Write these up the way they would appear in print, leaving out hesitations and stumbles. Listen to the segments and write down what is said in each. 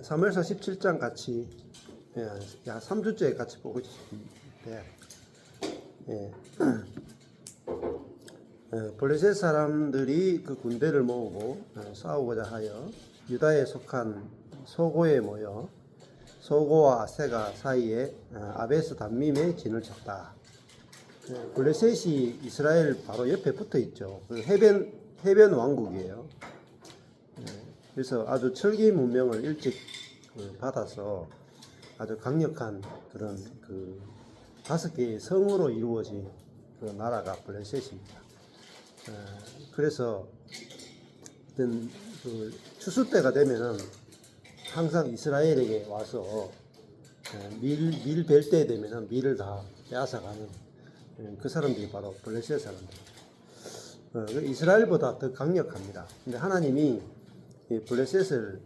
사무엘상 17장 같이 3주째 같이 보고 있는데 블레셋 사람들이 그 군대를 모으고 싸우고자 하여 유다에 속한 소고에 모여 소고와 아세가 사이에 아베스 담밈에 진을 쳤다. 블레셋이 이스라엘 바로 옆에 붙어 있죠. 해변 왕국이에요. 그래서 아주 철기 문명을 일찍 받아서 아주 강력한 그런 그 5개의 성으로 이루어진 그 나라가 블레셋입니다. 그래서 어떤 그 추수 때가 되면은 항상 이스라엘에게 와서 밀 벨 때 되면은 밀을 다 빼앗아가는 그 사람들이 바로 블레셋 사람들. 이스라엘보다 더 강력합니다. 근데 하나님이 이 블레셋을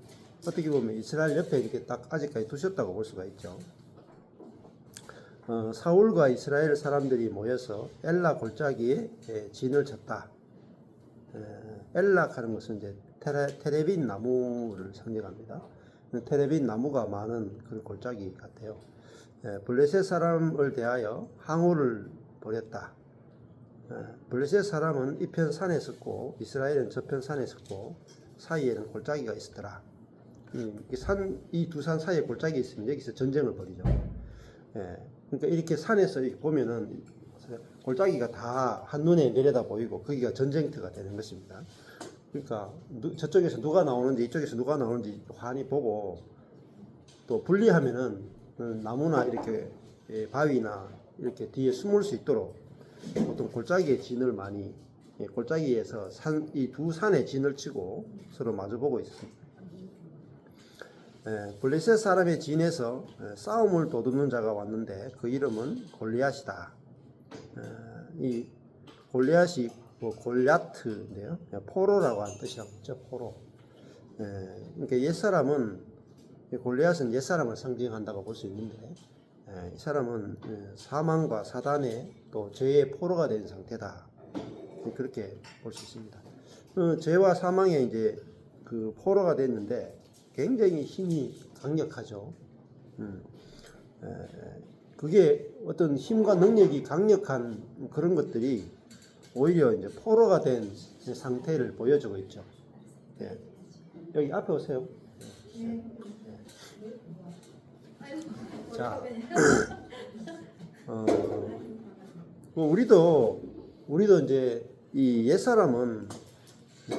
어떻게 보면 이스라엘 옆에 이렇게 딱 아직까지 두셨다고 볼 수가 있죠. 사울과 이스라엘 사람들이 모여서 엘라 골짜기에 진을 쳤다. 엘락 하는 것은 이제 테레빈 나무를 상징합니다. 테레빈 나무가 많은 그런 골짜기 같아요. 블레셋 사람을 대하여 항우를 벌였다. 블레셋 사람은 이편 산에 섰고 이스라엘은 저편 산에 섰고 사이에는 골짜기가 있었더라. 이 두 산 사이에 골짜기 있으면 여기서 전쟁을 벌이죠. 그러니까 이렇게 산에서 이렇게 보면은 골짜기가 다 한눈에 내려다 보이고 거기가 전쟁터가 되는 것입니다. 그러니까 저쪽에서 누가 나오는지 이쪽에서 누가 나오는지 환히 보고 또 분리하면은 나무나 이렇게 바위나 이렇게 뒤에 숨을 수 있도록 보통 골짜기에 진을 많이 골짜기에서 이 두 산에 진을 치고 서로 마주보고 있습니다. 블레셋 사람의 진에서 싸움을 도두는 자가 왔는데 그 이름은 골리앗이다. 이 골리앗이 골리아트인데요. 포로라고 하는 뜻이죠. 포로. 그러니까 옛사람은 골리앗은 옛사람을 상징한다고 볼 수 있는데 이 사람은 사망과 사단의 또 죄의 포로가 된 상태다. 그렇게 볼 수 있습니다. 죄와 사망에 이제 그 포로가 됐는데 굉장히 힘이 강력하죠. 그게 어떤 힘과 능력이 강력한 그런 것들이 오히려 이제 포로가 된 상태를 보여주고 있죠. 여기 앞에 오세요. 자, 우리도 이제 이 옛사람은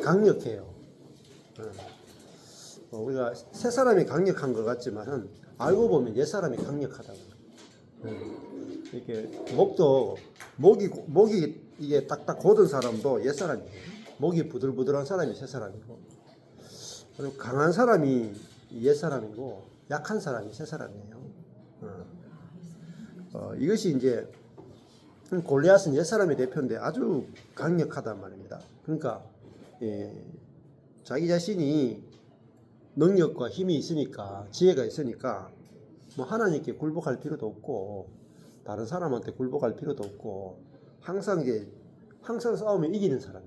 강력해요. 우리가 새사람이 강력한 것 같지만은 알고 보면 옛사람이 강력하다고. 이렇게 목이 이게 딱딱 곧은 사람도 옛사람이에요. 목이 부들부들한 사람이 새사람이고, 그리고 강한 사람이 옛사람이고, 약한 사람이 새사람이에요. 이것이 이제 골리앗은 옛사람의 대표인데 아주 강력하단 말입니다. 그러니까 자기 자신이 능력과 힘이 있으니까, 지혜가 있으니까 뭐 하나님께 굴복할 필요도 없고 다른 사람한테 굴복할 필요도 없고 항상 싸우면 이기는 사람.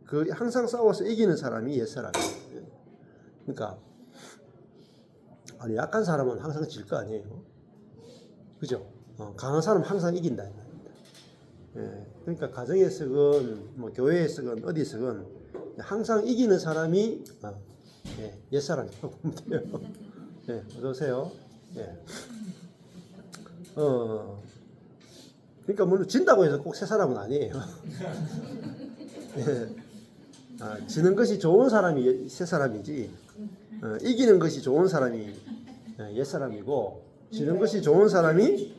그 항상 싸워서 이기는 사람이 옛사람이에요. 그러니까 약한 사람은 항상 질 거 아니에요. 그죠? 강한 사람은 항상 이긴다. 그러니까 가정에 쓰건 뭐 교회에 쓰건 어디 쓰건 항상 이기는 사람이 옛사람이라고 보면 돼요. 어서 오세요. 그러니까 물론 진다고 해서 꼭 새 사람은 아니에요. 지는 것이 좋은 사람이 새 사람이지, 이기는 것이 좋은 사람이 옛 사람이고, 지는 것이 좋은 사람이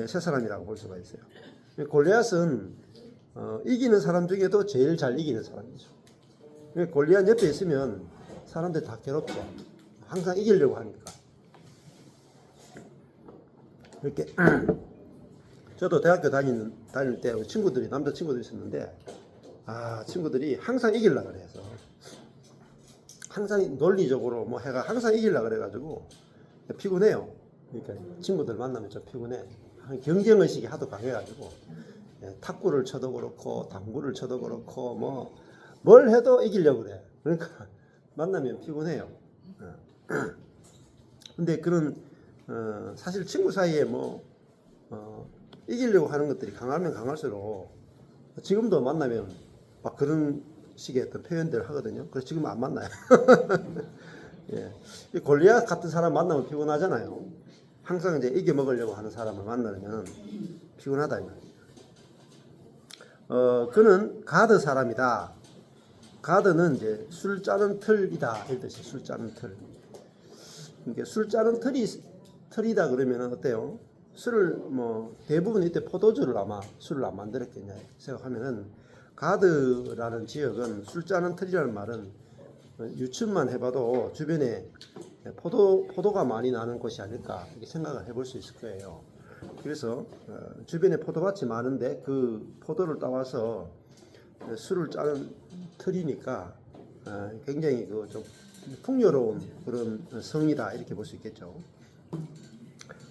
새 사람이라고 볼 수가 있어요. 골리앗은 이기는 사람 중에도 제일 잘 이기는 사람이죠. 골리앗 옆에 있으면 사람들 다 괴롭죠. 항상 이기려고 하니까. 이렇게 저도 대학교 다닐 때 남자 친구들이 있었는데 친구들이 항상 이기려고 그래서 항상 논리적으로 뭐 해가 항상 이기려고 그래가지고 피곤해요. 그러니까 친구들 만나면 좀 피곤해. 경쟁의식이 하도 강해가지고 탁구를 쳐도 그렇고 당구를 쳐도 그렇고 뭘 해도 이기려고 그래. 그러니까 만나면 피곤해요. 근데 그런 사실 친구 사이에 뭐 이기려고 하는 것들이 강하면 강할수록 지금도 만나면 막 그런 식의 어떤 표현들을 하거든요. 그래서 지금 안 만나요. 예. 이 골리앗 같은 사람 만나면 피곤하잖아요. 항상 이제 이겨 먹으려고 하는 사람을 만나면 피곤하다 이 말이에요. 그는 가드 사람이다. 가드는 이제 술 짜는 틀이다 이 뜻이 술 짜는 틀. 이게 술 짜는 틀이다 그러면 어때요? 술을 뭐 대부분 이때 포도주를 아마 술을 안 만들었겠냐 생각하면은 가드라는 지역은 술 짜는 틀이라는 말은 유추만 해봐도 주변에 포도가 많이 나는 곳이 아닐까 이렇게 생각을 해볼 수 있을 거예요. 그래서 주변에 포도밭이 많은데 그 포도를 따와서 술을 짜는 틀이니까 굉장히 그 좀 풍요로운 그런 성이다 이렇게 볼 수 있겠죠.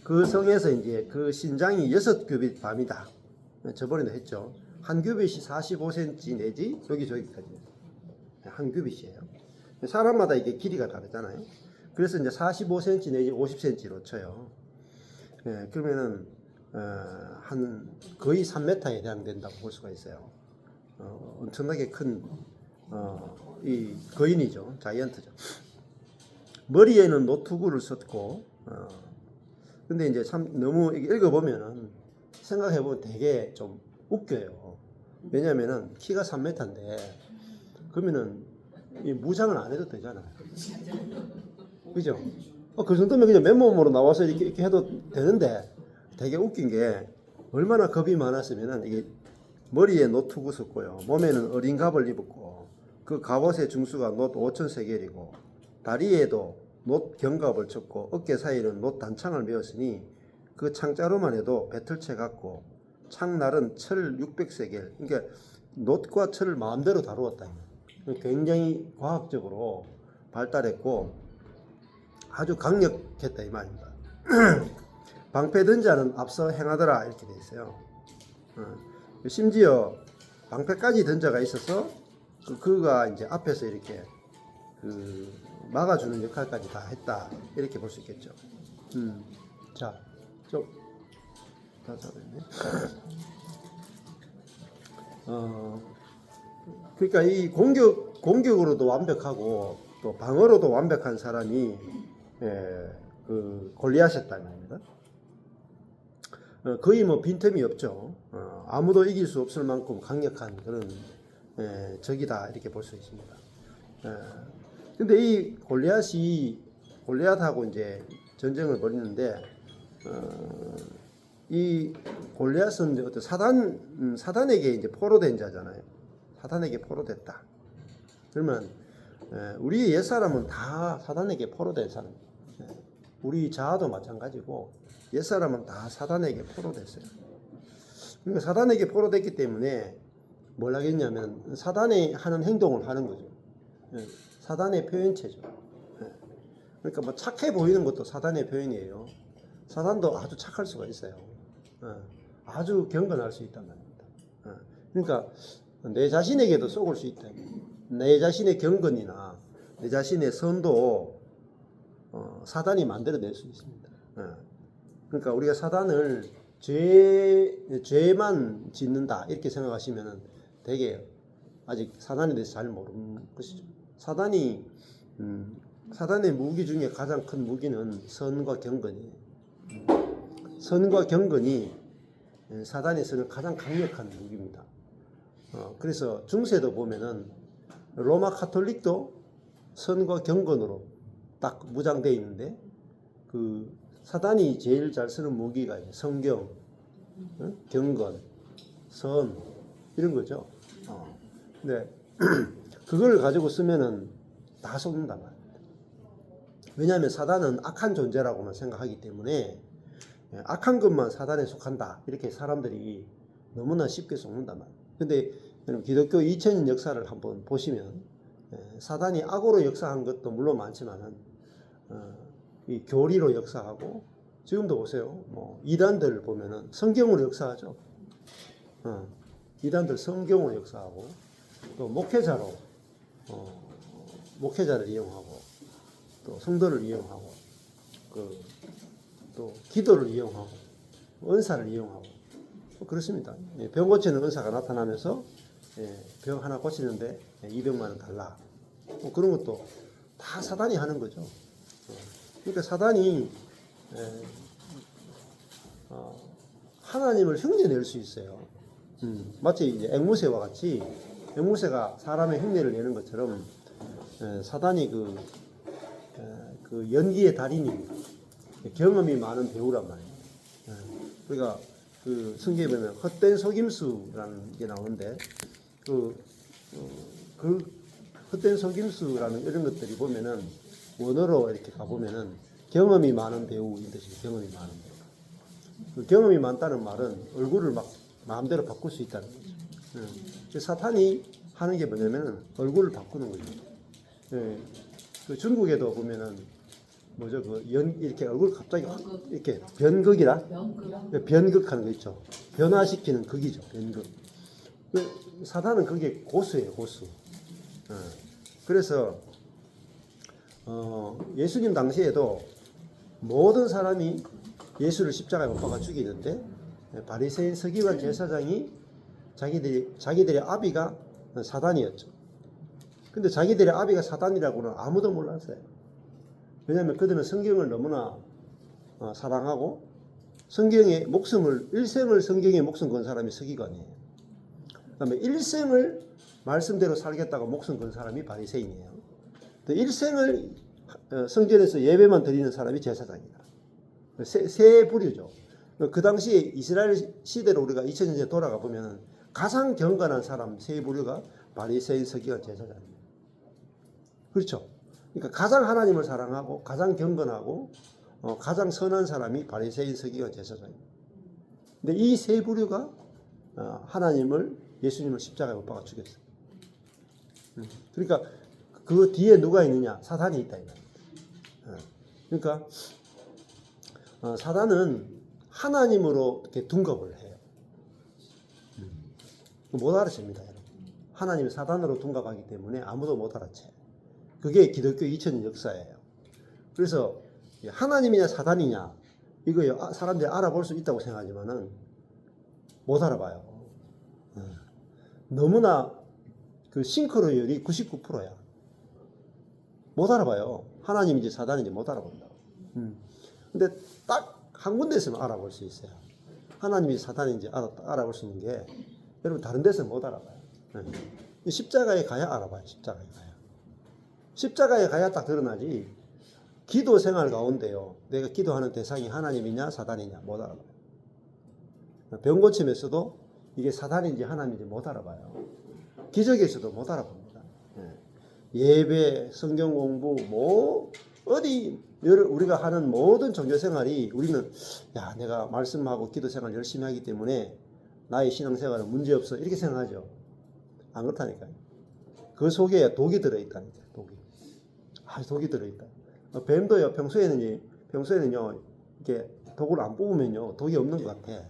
그 성에서 이제 그 신장이 6규빗 밤이다. 저번에도 했죠. 한 규빗이 45cm 내지 저기까지 한 규빗이에요. 사람마다 이게 길이가 다르잖아요. 그래서 이제 45cm 내지 50cm로 쳐요. 그러면은 한 거의 3m에 해당된다고 볼 수가 있어요. 엄청나게 큰 이 거인이죠. 자이언트죠. 머리에는 노트구를 썼고 근데 이제 참 너무 읽어보면은 생각해보면 되게 좀 웃겨요. 왜냐면은 키가 3m인데 그러면은 이 무장을 안 해도 되잖아요. 그죠? 그 정도면 그냥 맨몸으로 나와서 이렇게 해도 되는데 되게 웃긴 게 얼마나 겁이 많았으면은 이게 머리에 노트구 썼고요. 몸에는 어린 갑을 입었고 그 갑옷의 중수가 놋 5,000세겔이고 다리에도 놋 견갑을 쳤고 어깨 사이에는 놋 단창을 메었으니 그 창자로만 해도 배틀채 같고 창날은 철 600세겔. 그러니까 놋과 철을 마음대로 다루었다. 굉장히 과학적으로 발달했고 아주 강력했다 이 말입니다. 방패든 자는 앞서 행하더라 이렇게 돼 있어요. 심지어 방패까지 든 자가 있어서 그가 이제 앞에서 이렇게 막아주는 역할까지 다 했다 이렇게 볼 수 있겠죠. 자, 좀 다 잡았네. 그러니까 이 공격으로도 완벽하고 또 방어로도 완벽한 사람이 그 골리앗이었다는 겁니다. 거의 뭐 빈틈이 없죠. 아무도 이길 수 없을 만큼 강력한 그런 적이다 이렇게 볼 수 있습니다. 근데 이 골리앗하고 이제 전쟁을 벌이는데 이 골리앗은 어떤 사단에게 이제 포로된 자잖아요. 사단에게 포로됐다. 그러면 우리 옛사람은 다 사단에게 포로된 사람이에요. 우리 자아도 마찬가지고 옛사람은 다 사단에게 포로됐어요. 그러니까 사단에게 포로됐기 때문에 뭘 하겠냐면 사단이 하는 행동을 하는 거죠. 사단의 표현체죠. 그러니까 뭐 착해 보이는 것도 사단의 표현이에요. 사단도 아주 착할 수가 있어요. 아주 경건할 수 있단 말입니다. 그러니까 내 자신에게도 속을 수 있다. 내 자신의 경건이나 내 자신의 선도 사단이 만들어낼 수 있습니다. 그러니까 우리가 사단을 죄만 짓는다 이렇게 생각하시면은 되게 아직 사단에 대해서 잘 모르는 것이죠. 사단의 무기 중에 가장 큰 무기는 선과 경건이에요. 선과 경건이 사단이 쓰는 가장 강력한 무기입니다. 그래서 중세도 보면은 로마 카톨릭도 선과 경건으로 딱 무장되어 있는데 그 사단이 제일 잘 쓰는 무기가 성경, 경건, 선 이런 거죠. 근데 그걸 가지고 쓰면은 다 속는단 말입니다. 왜냐하면 사단은 악한 존재라고만 생각하기 때문에 악한 것만 사단에 속한다 이렇게 사람들이 너무나 쉽게 속는단 말이에요. 근데 여러분 기독교 2000년 역사를 한번 보시면 사단이 악으로 역사한 것도 물론 많지만은 이 교리로 역사하고 지금도 보세요. 뭐 이단들 보면은 성경으로 역사하죠. 이단들 성경으로 역사하고 또 목회자로 목회자를 이용하고 또 성도를 이용하고 또 기도를 이용하고 은사를 이용하고 그렇습니다. 병 고치는 은사가 나타나면서 병 하나 고치는데 200만 원 달라. 그런 것도 다 사단이 하는 거죠. 그러니까 사단이 하나님을 흉내낼 수 있어요. 마치 이제 앵무새와 같이 앵무새가 사람의 흉내를 내는 것처럼 사단이 그 연기의 달인입니다. 경험이 많은 배우란 말이에요. 그러니까 그 성경에 보면 헛된 속임수라는 게 나오는데 그 헛된 속임수라는 이런 것들이 보면은 원어로 이렇게 가보면은 경험이 많은 배우인 뜻이 경험이 많은 배우. 그 경험이 많다는 말은 얼굴을 막 마음대로 바꿀 수 있다는 거죠. 사탄이 하는 게 뭐냐면은 얼굴을 바꾸는 거죠. 그 중국에도 보면은 뭐죠? 이렇게 얼굴 갑자기 확 이렇게 변극이라? 변극하는 거 있죠. 변화시키는 극이죠. 변극. 사단은 그게 고수예요, 고수. 그래서 예수님 당시에도 모든 사람이 예수를 십자가에 못 박아 죽이는데 바리새인 서기관 제사장이 자기들의 아비가 사단이었죠. 근데 자기들의 아비가 사단이라고는 아무도 몰랐어요. 왜냐하면 그들은 성경을 너무나 사랑하고 성경의 목숨을 일생을 성경에 목숨 건 사람이 서기관이에요. 그다음에 일생을 말씀대로 살겠다고 목숨 건 사람이 바리새인이에요. 또 일생을 성전에서 예배만 드리는 사람이 제사장이다. 세 부류죠. 그 당시에 이스라엘 시대로 우리가 2000년 전에 돌아가 보면 가장 경건한 사람 세 부류가 바리새인, 서기관, 제사장입니다. 그렇죠. 그러니까 가장 하나님을 사랑하고 가장 경건하고 가장 선한 사람이 바리새인, 서기관, 제사장입니다. 근데 이 세 부류가 예수님을 십자가에 못 박아 죽였어요. 그러니까 그 뒤에 누가 있느냐? 사단이 있다. 그러니까 사단은 하나님으로 이렇게 둔갑을 해요. 못 알아챕니다, 여러분. 하나님이 사단으로 둔갑하기 때문에 아무도 못 알아채요. 그게 기독교 2000년 역사예요. 그래서 하나님이냐 사단이냐 이거 사람들이 알아볼 수 있다고 생각하지만은 못 알아봐요. 너무나 그 싱크로율이 99%야. 못 알아봐요. 하나님인지 사단인지 못 알아본다. 근데 딱 한 군데에서만 알아볼 수 있어요. 하나님이 사단인지 알아볼 수 있는 게 여러분 다른 데서는 못 알아봐요. 십자가에 가야 알아봐요. 십자가에 가야 딱 드러나지. 기도 생활 가운데요. 내가 기도하는 대상이 하나님이냐 사단이냐 못 알아봐요. 병 고침에서도 이게 사단인지 하나님인지 못 알아봐요. 기적에서도 못 알아봅니다. 예배, 성경 공부, 우리가 하는 모든 종교 생활이 우리는 내가 말씀하고 기도 생활 열심히 하기 때문에 나의 신앙생활은 문제없어 이렇게 생각하죠. 안 그렇다니까요. 그 속에 독이 들어있다니까요. 독이 들어있다. 뱀도요, 평소에는요, 이렇게 독을 안 뽑으면요, 독이 없는 것 같아.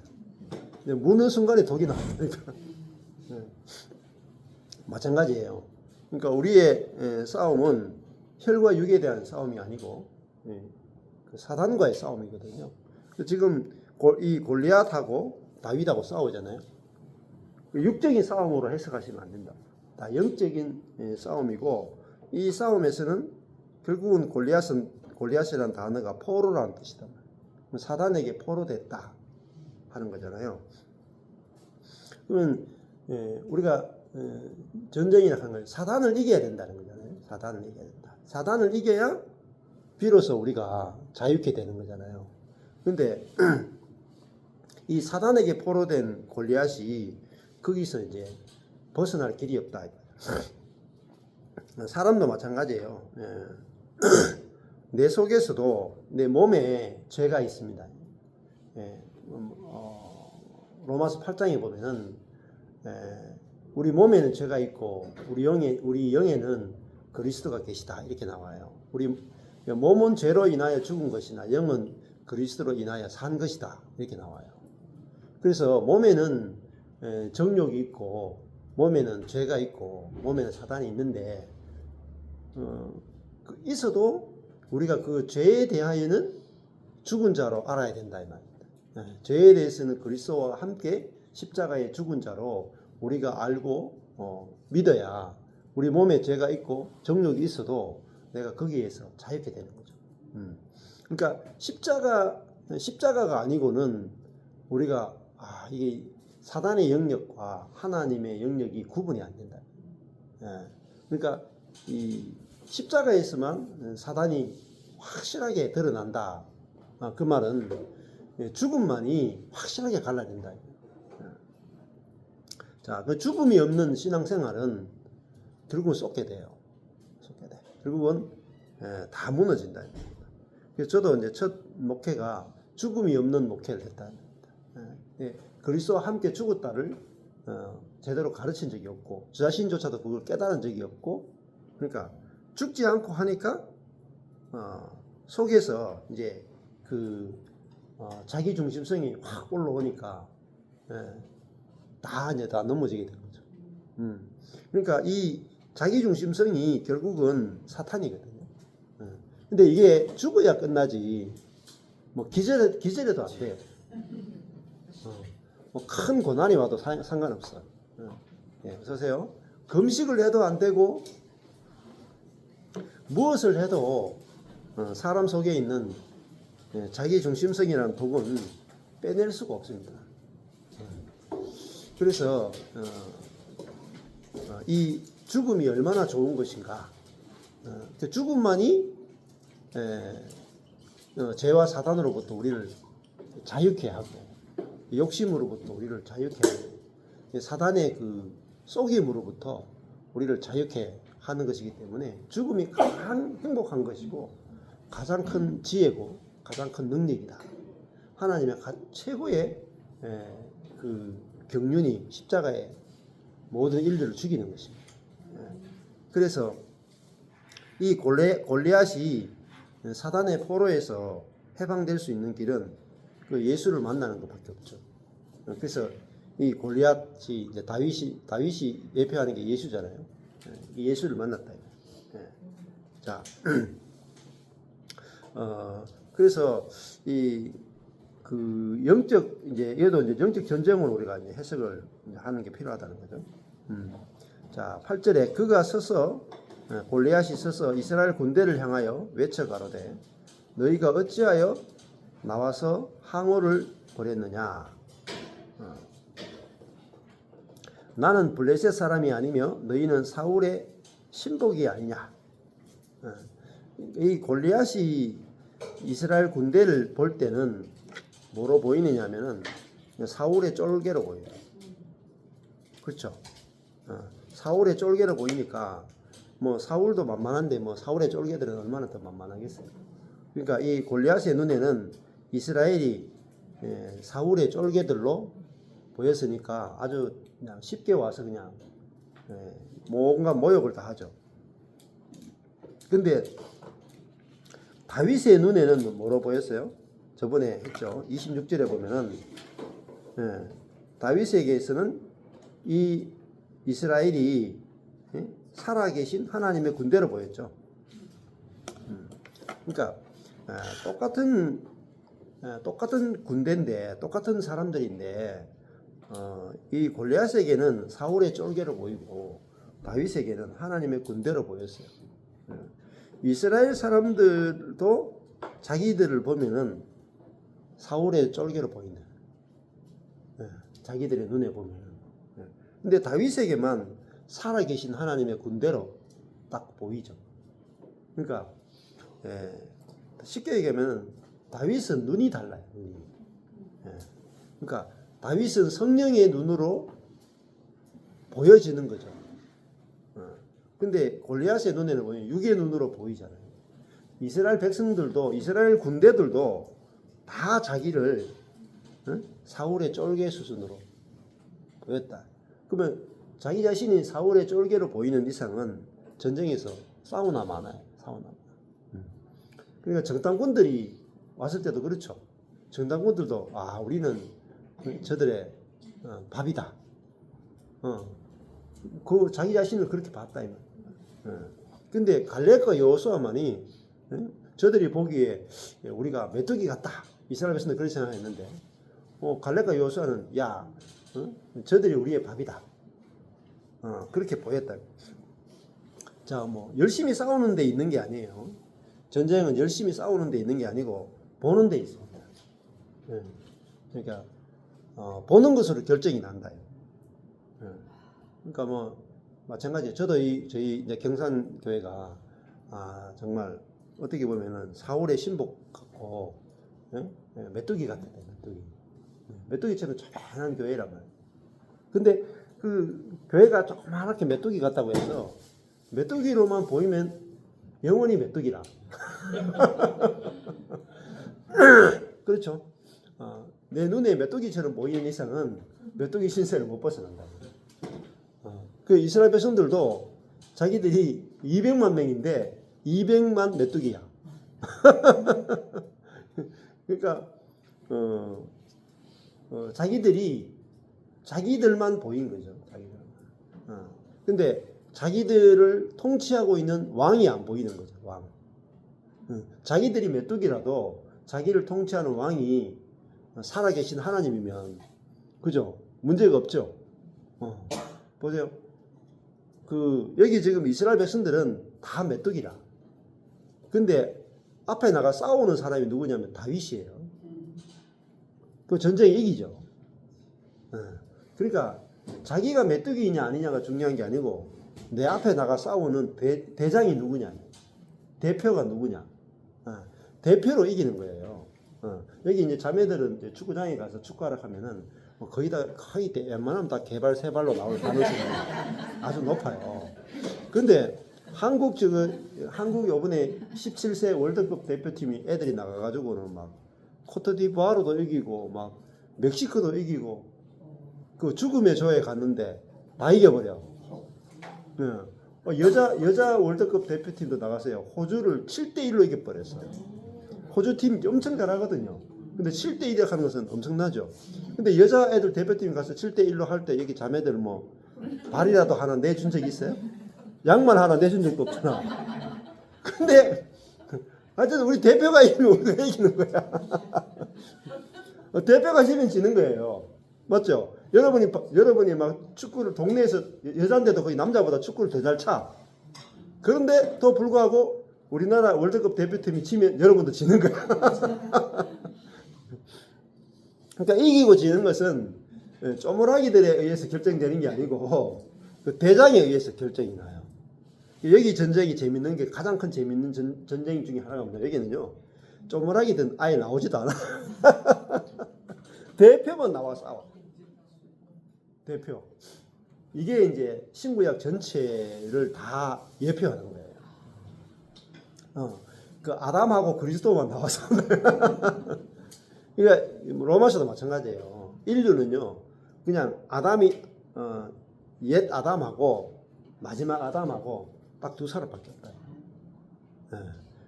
근데 무는 순간에 독이 나오니까. 마찬가지예요. 그러니까 우리의 싸움은 혈과 육에 대한 싸움이 아니고, 그 사단과의 싸움이거든요. 지금 이 골리앗하고 다윗하고 싸우잖아요. 육적인 싸움으로 해석하시면 안 된다. 다 영적인 싸움이고, 이 싸움에서는 결국은 골리앗이라는 단어가 포로라는 뜻이다. 사단에게 포로됐다 하는 거잖아요. 그러면 우리가 전쟁이라 하는 건 사단을 이겨야 된다는 거잖아요. 사단을 이겨야 된다. 사단을 이겨야 비로소 우리가 자유케 되는 거잖아요. 그런데 이 사단에게 포로된 골리앗이 거기서 이제 벗어날 길이 없다. 사람도 마찬가지예요. 내 속에서도 내 몸에 죄가 있습니다. 로마서 8장에 보면은 우리 몸에는 죄가 있고 우리 영에는 그리스도가 계시다 이렇게 나와요. 우리 몸은 죄로 인하여 죽은 것이나 영은 그리스도로 인하여 산 것이다 이렇게 나와요. 그래서 몸에는 정욕이 있고 몸에는 죄가 있고 몸에는 사단이 있는데 있어도 우리가 그 죄에 대하여는 죽은 자로 알아야 된다 이 말입니다. 죄에 대해서는 그리스도와 함께 십자가에 죽은 자로 우리가 알고 믿어야 우리 몸에 죄가 있고 정욕이 있어도 내가 거기에서 자유케 되는 거죠. 그러니까 십자가가 아니고는 우리가 이게 사단의 영역과 하나님의 영역이 구분이 안 된다. 그러니까 이 십자가에서만 사단이 확실하게 드러난다. 그 말은 죽음만이 확실하게 갈라진다. 자, 그 죽음이 없는 신앙생활은 결국은 쏟게 돼요. 쏟게 돼. 결국은 다 무너진다. 그래서 저도 이제 첫 목회가 죽음이 없는 목회를 했다. 그리스도와 함께 죽었다를 제대로 가르친 적이 없고 저 자신조차도 그걸 깨달은 적이 없고 그러니까 죽지 않고 하니까 속에서 이제 그 자기 중심성이 확 올라오니까 다 넘어지게 된 거죠. 그러니까 이 자기 중심성이 결국은 사탄이거든요. 근데 이게 죽어야 끝나지 뭐 기절해도 안 돼요. 뭐 큰 고난이 와도 상관없어요. 어서오세요. 금식을 해도 안 되고 무엇을 해도 사람 속에 있는 자기 중심성이라는 독은 빼낼 수가 없습니다. 그래서 이 죽음이 얼마나 좋은 것인가. 그 죽음만이 죄와 사단으로부터 우리를 자유케 하고 욕심으로부터 우리를 자유케 하고 사단의 그 속임으로부터 우리를 자유케 하는 것이기 때문에 죽음이 가장 행복한 것이고 가장 큰 지혜고 가장 큰 능력이다. 하나님의 최고의 그 경륜이 십자가에 모든 인류를 죽이는 것입니다. 그래서 이 골리앗이 사단의 포로에서 해방될 수 있는 길은 그 예수를 만나는 것밖에 없죠. 그래서 이 골리앗이 이제 다윗이 예표하는 게 예수잖아요. 예수를 만났다. 자, 그래서 이 그 영적 얘도 이제 영적 전쟁으로 우리가 이제 해석을 하는 게 필요하다는 거죠. 자, 8절에 그가 서서 골리앗이 서서 이스라엘 군대를 향하여 외쳐 가로되 너희가 어찌하여 나와서 항오를 벌였느냐. 나는 블레셋 사람이 아니며 너희는 사울의 신복이 아니냐. 이 골리앗이 이스라엘 군대를 볼 때는 뭐로 보이느냐면은 사울의 쫄개로 보여요. 그렇죠? 사울의 쫄개로 보이니까 뭐 사울도 만만한데 뭐 사울의 쫄개들은 얼마나 더 만만하겠어요. 그러니까 이 골리앗의 눈에는 이스라엘이 사울의 쫄개들로 보였으니까 아주 그냥 쉽게 와서 그냥 뭔가 모욕을 다 하죠. 근데 다윗의 눈에는 뭐로 보였어요? 저번에 했죠. 26절에 보면은 다윗에게서는 이 이스라엘이 살아계신 하나님의 군대로 보였죠. 그러니까 똑같은 군대인데 똑같은 사람들인데 이 골리앗에게는 사울의 쫄개로 보이고 다윗에게는 하나님의 군대로 보였어요. 이스라엘 사람들도 자기들을 보면은 사울의 쫄개로 보인다. 자기들의 눈에 보면은. 근데 다윗에게만 살아계신 하나님의 군대로 딱 보이죠. 그러니까 쉽게 얘기하면 다윗은 눈이 달라요. 눈이. 그러니까 다윗은 성령의 눈으로 보여지는 거죠. 근데 골리앗의 눈에는 보면 육의 눈으로 보이잖아요. 이스라엘 백성들도 이스라엘 군대들도 다 자기를 사울의 쫄개 수준으로 보였다. 그러면 자기 자신이 사울의 쫄개로 보이는 이상은 전쟁에서 싸우나 마나요. 싸우나. 그러니까 정탐꾼들이 왔을 때도 그렇죠. 정탐꾼들도 우리는 저들의 밥이다. 그 자기 자신을 그렇게 봤다 이 말. 근데 갈렙과 여호수아만이 저들이 보기에 우리가 메뚜기 같다. 이스라엘 백성들 그렇게 생각했는데 갈렙과 여호수아는 야, 저들이 우리의 밥이다. 그렇게 보였다. 자, 뭐 열심히 싸우는 데 있는 게 아니에요. 전쟁은 열심히 싸우는 데 있는 게 아니고 보는 데 있습니다. 그러니까 보는 것으로 결정이 난다. 그러니까 뭐 마찬가지. 저도 저희 이제 경산 교회가 정말 어떻게 보면은 4월의 신복 같고 메뚜기 같았다. 메뚜기처럼 조만한 교회란 말이에요. 근데 그 교회가 조그맣게 메뚜기 같다고 해서 메뚜기로만 보이면 영원히 메뚜기라. 그렇죠. 내 눈에 메뚜기처럼 보이는 이상은 메뚜기 신세를 못 벗어난다. 그 이스라엘 백성들도 자기들이 200만 명인데 200만 메뚜기야. 그러니까 자기들만 보인 거죠. 근데 자기들을 통치하고 있는 왕이 안 보이는 거죠. 왕. 자기들이 메뚜기라도 자기를 통치하는 왕이 살아계신 하나님이면 그죠? 문제가 없죠. 보세요. 여기 지금 이스라엘 백성들은 다 메뚜기라. 근데 앞에 나가 싸우는 사람이 누구냐면 다윗이에요. 그 전쟁에 이기죠. 그러니까 자기가 메뚜기냐 아니냐가 중요한 게 아니고 내 앞에 나가 싸우는 대장이 누구냐, 대표가 누구냐, 대표로 이기는 거예요. 여기 이제 자매들은 이제 축구장에 가서 축구하러 가면은 거의 웬만하면 다 개발 세 발로 나올 가능성이 아주 높아요. 근데 한국 이번에 17세 월드컵 대표팀이 애들이 나가가지고는 막 코트디부아르도 이기고 막 멕시코도 이기고 그 죽음의 조에 갔는데 다 이겨버려. 여자 월드컵 대표팀도 나가서요. 호주를 7대1로 이겨버렸어요. 호주 팀 엄청 잘하거든요. 근데 7대1이 하는 것은 엄청나죠. 근데 여자 애들 대표팀 가서 7대1로 할 때 여기 자매들 뭐 발이라도 하나 내준 적 있어요? 양말 하나 내준 적도 없잖아. 근데 하여튼 우리 대표가 이기면 우리가 이기는 거야. 대표가 지면 지는 거예요. 맞죠? 여러분이 막 축구를 동네에서 여자인데도 거의 남자보다 축구를 더 잘 차. 그런데 또 불구하고 우리나라 월드컵 대표팀이 지면 여러분도 지는 거야. 그러니까 이기고 지는 것은 쪼무라기들에 의해서 결정되는 게 아니고 그 대장에 의해서 결정이 나요. 여기 전쟁이 재밌는 게 가장 큰 재밌는 전쟁 중에 하나가 뭐냐. 여기는요. 쪼무라기든 아예 나오지도 않아. 대표만 나와 싸워. 대표. 이게 이제 신구약 전체를 다 예표하는 거예요. 그 아담하고 그리스도만 나와서. 그러니까 로마서도 마찬가지예요. 인류는요, 그냥 아담이 옛 아담하고 마지막 아담하고 딱 두 사람밖에 없다.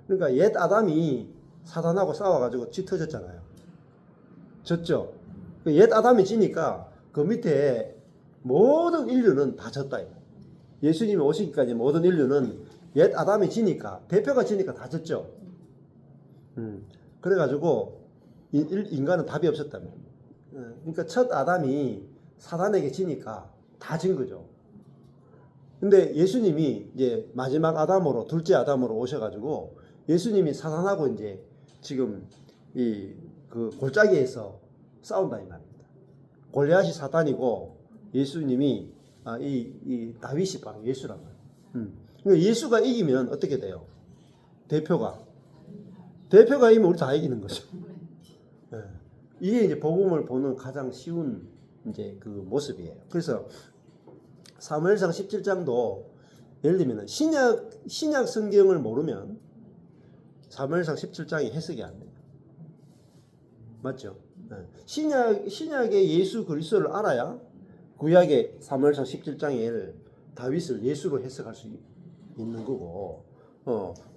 그러니까 옛 아담이 사단하고 싸워가지고 찢어졌잖아요. 졌죠. 옛 아담이 지니까 그 밑에 모든 인류는 다 졌다. 예수님이 오시기까지 모든 인류는 옛 아담이 지니까, 대표가 지니까 다 졌죠. 그래가지고 인간은 답이 없었다면. 그러니까 첫 아담이 사단에게 지니까 다 진 거죠. 근데 예수님이 이제 마지막 아담으로, 둘째 아담으로 오셔가지고 예수님이 사단하고 이제 지금 그 골짜기에서 싸운다 이 말입니다. 골리앗이 사단이고 예수님이 이 다윗이 바로 예수란 말이에요. 그러니까 예수가 이기면 어떻게 돼요? 대표가 이기면 우리 다 이기는 거죠. 이게 이제 복음을 보는 가장 쉬운 이제 그 모습이에요. 그래서 사무엘상 17장도 예를 들면 신약 성경을 모르면 사무엘상 17장이 해석이 안 돼요. 맞죠? 신약의 예수 그리스도를 알아야 구약의 사무엘상 17장을 다윗을 예수로 해석할 수 있는 거고,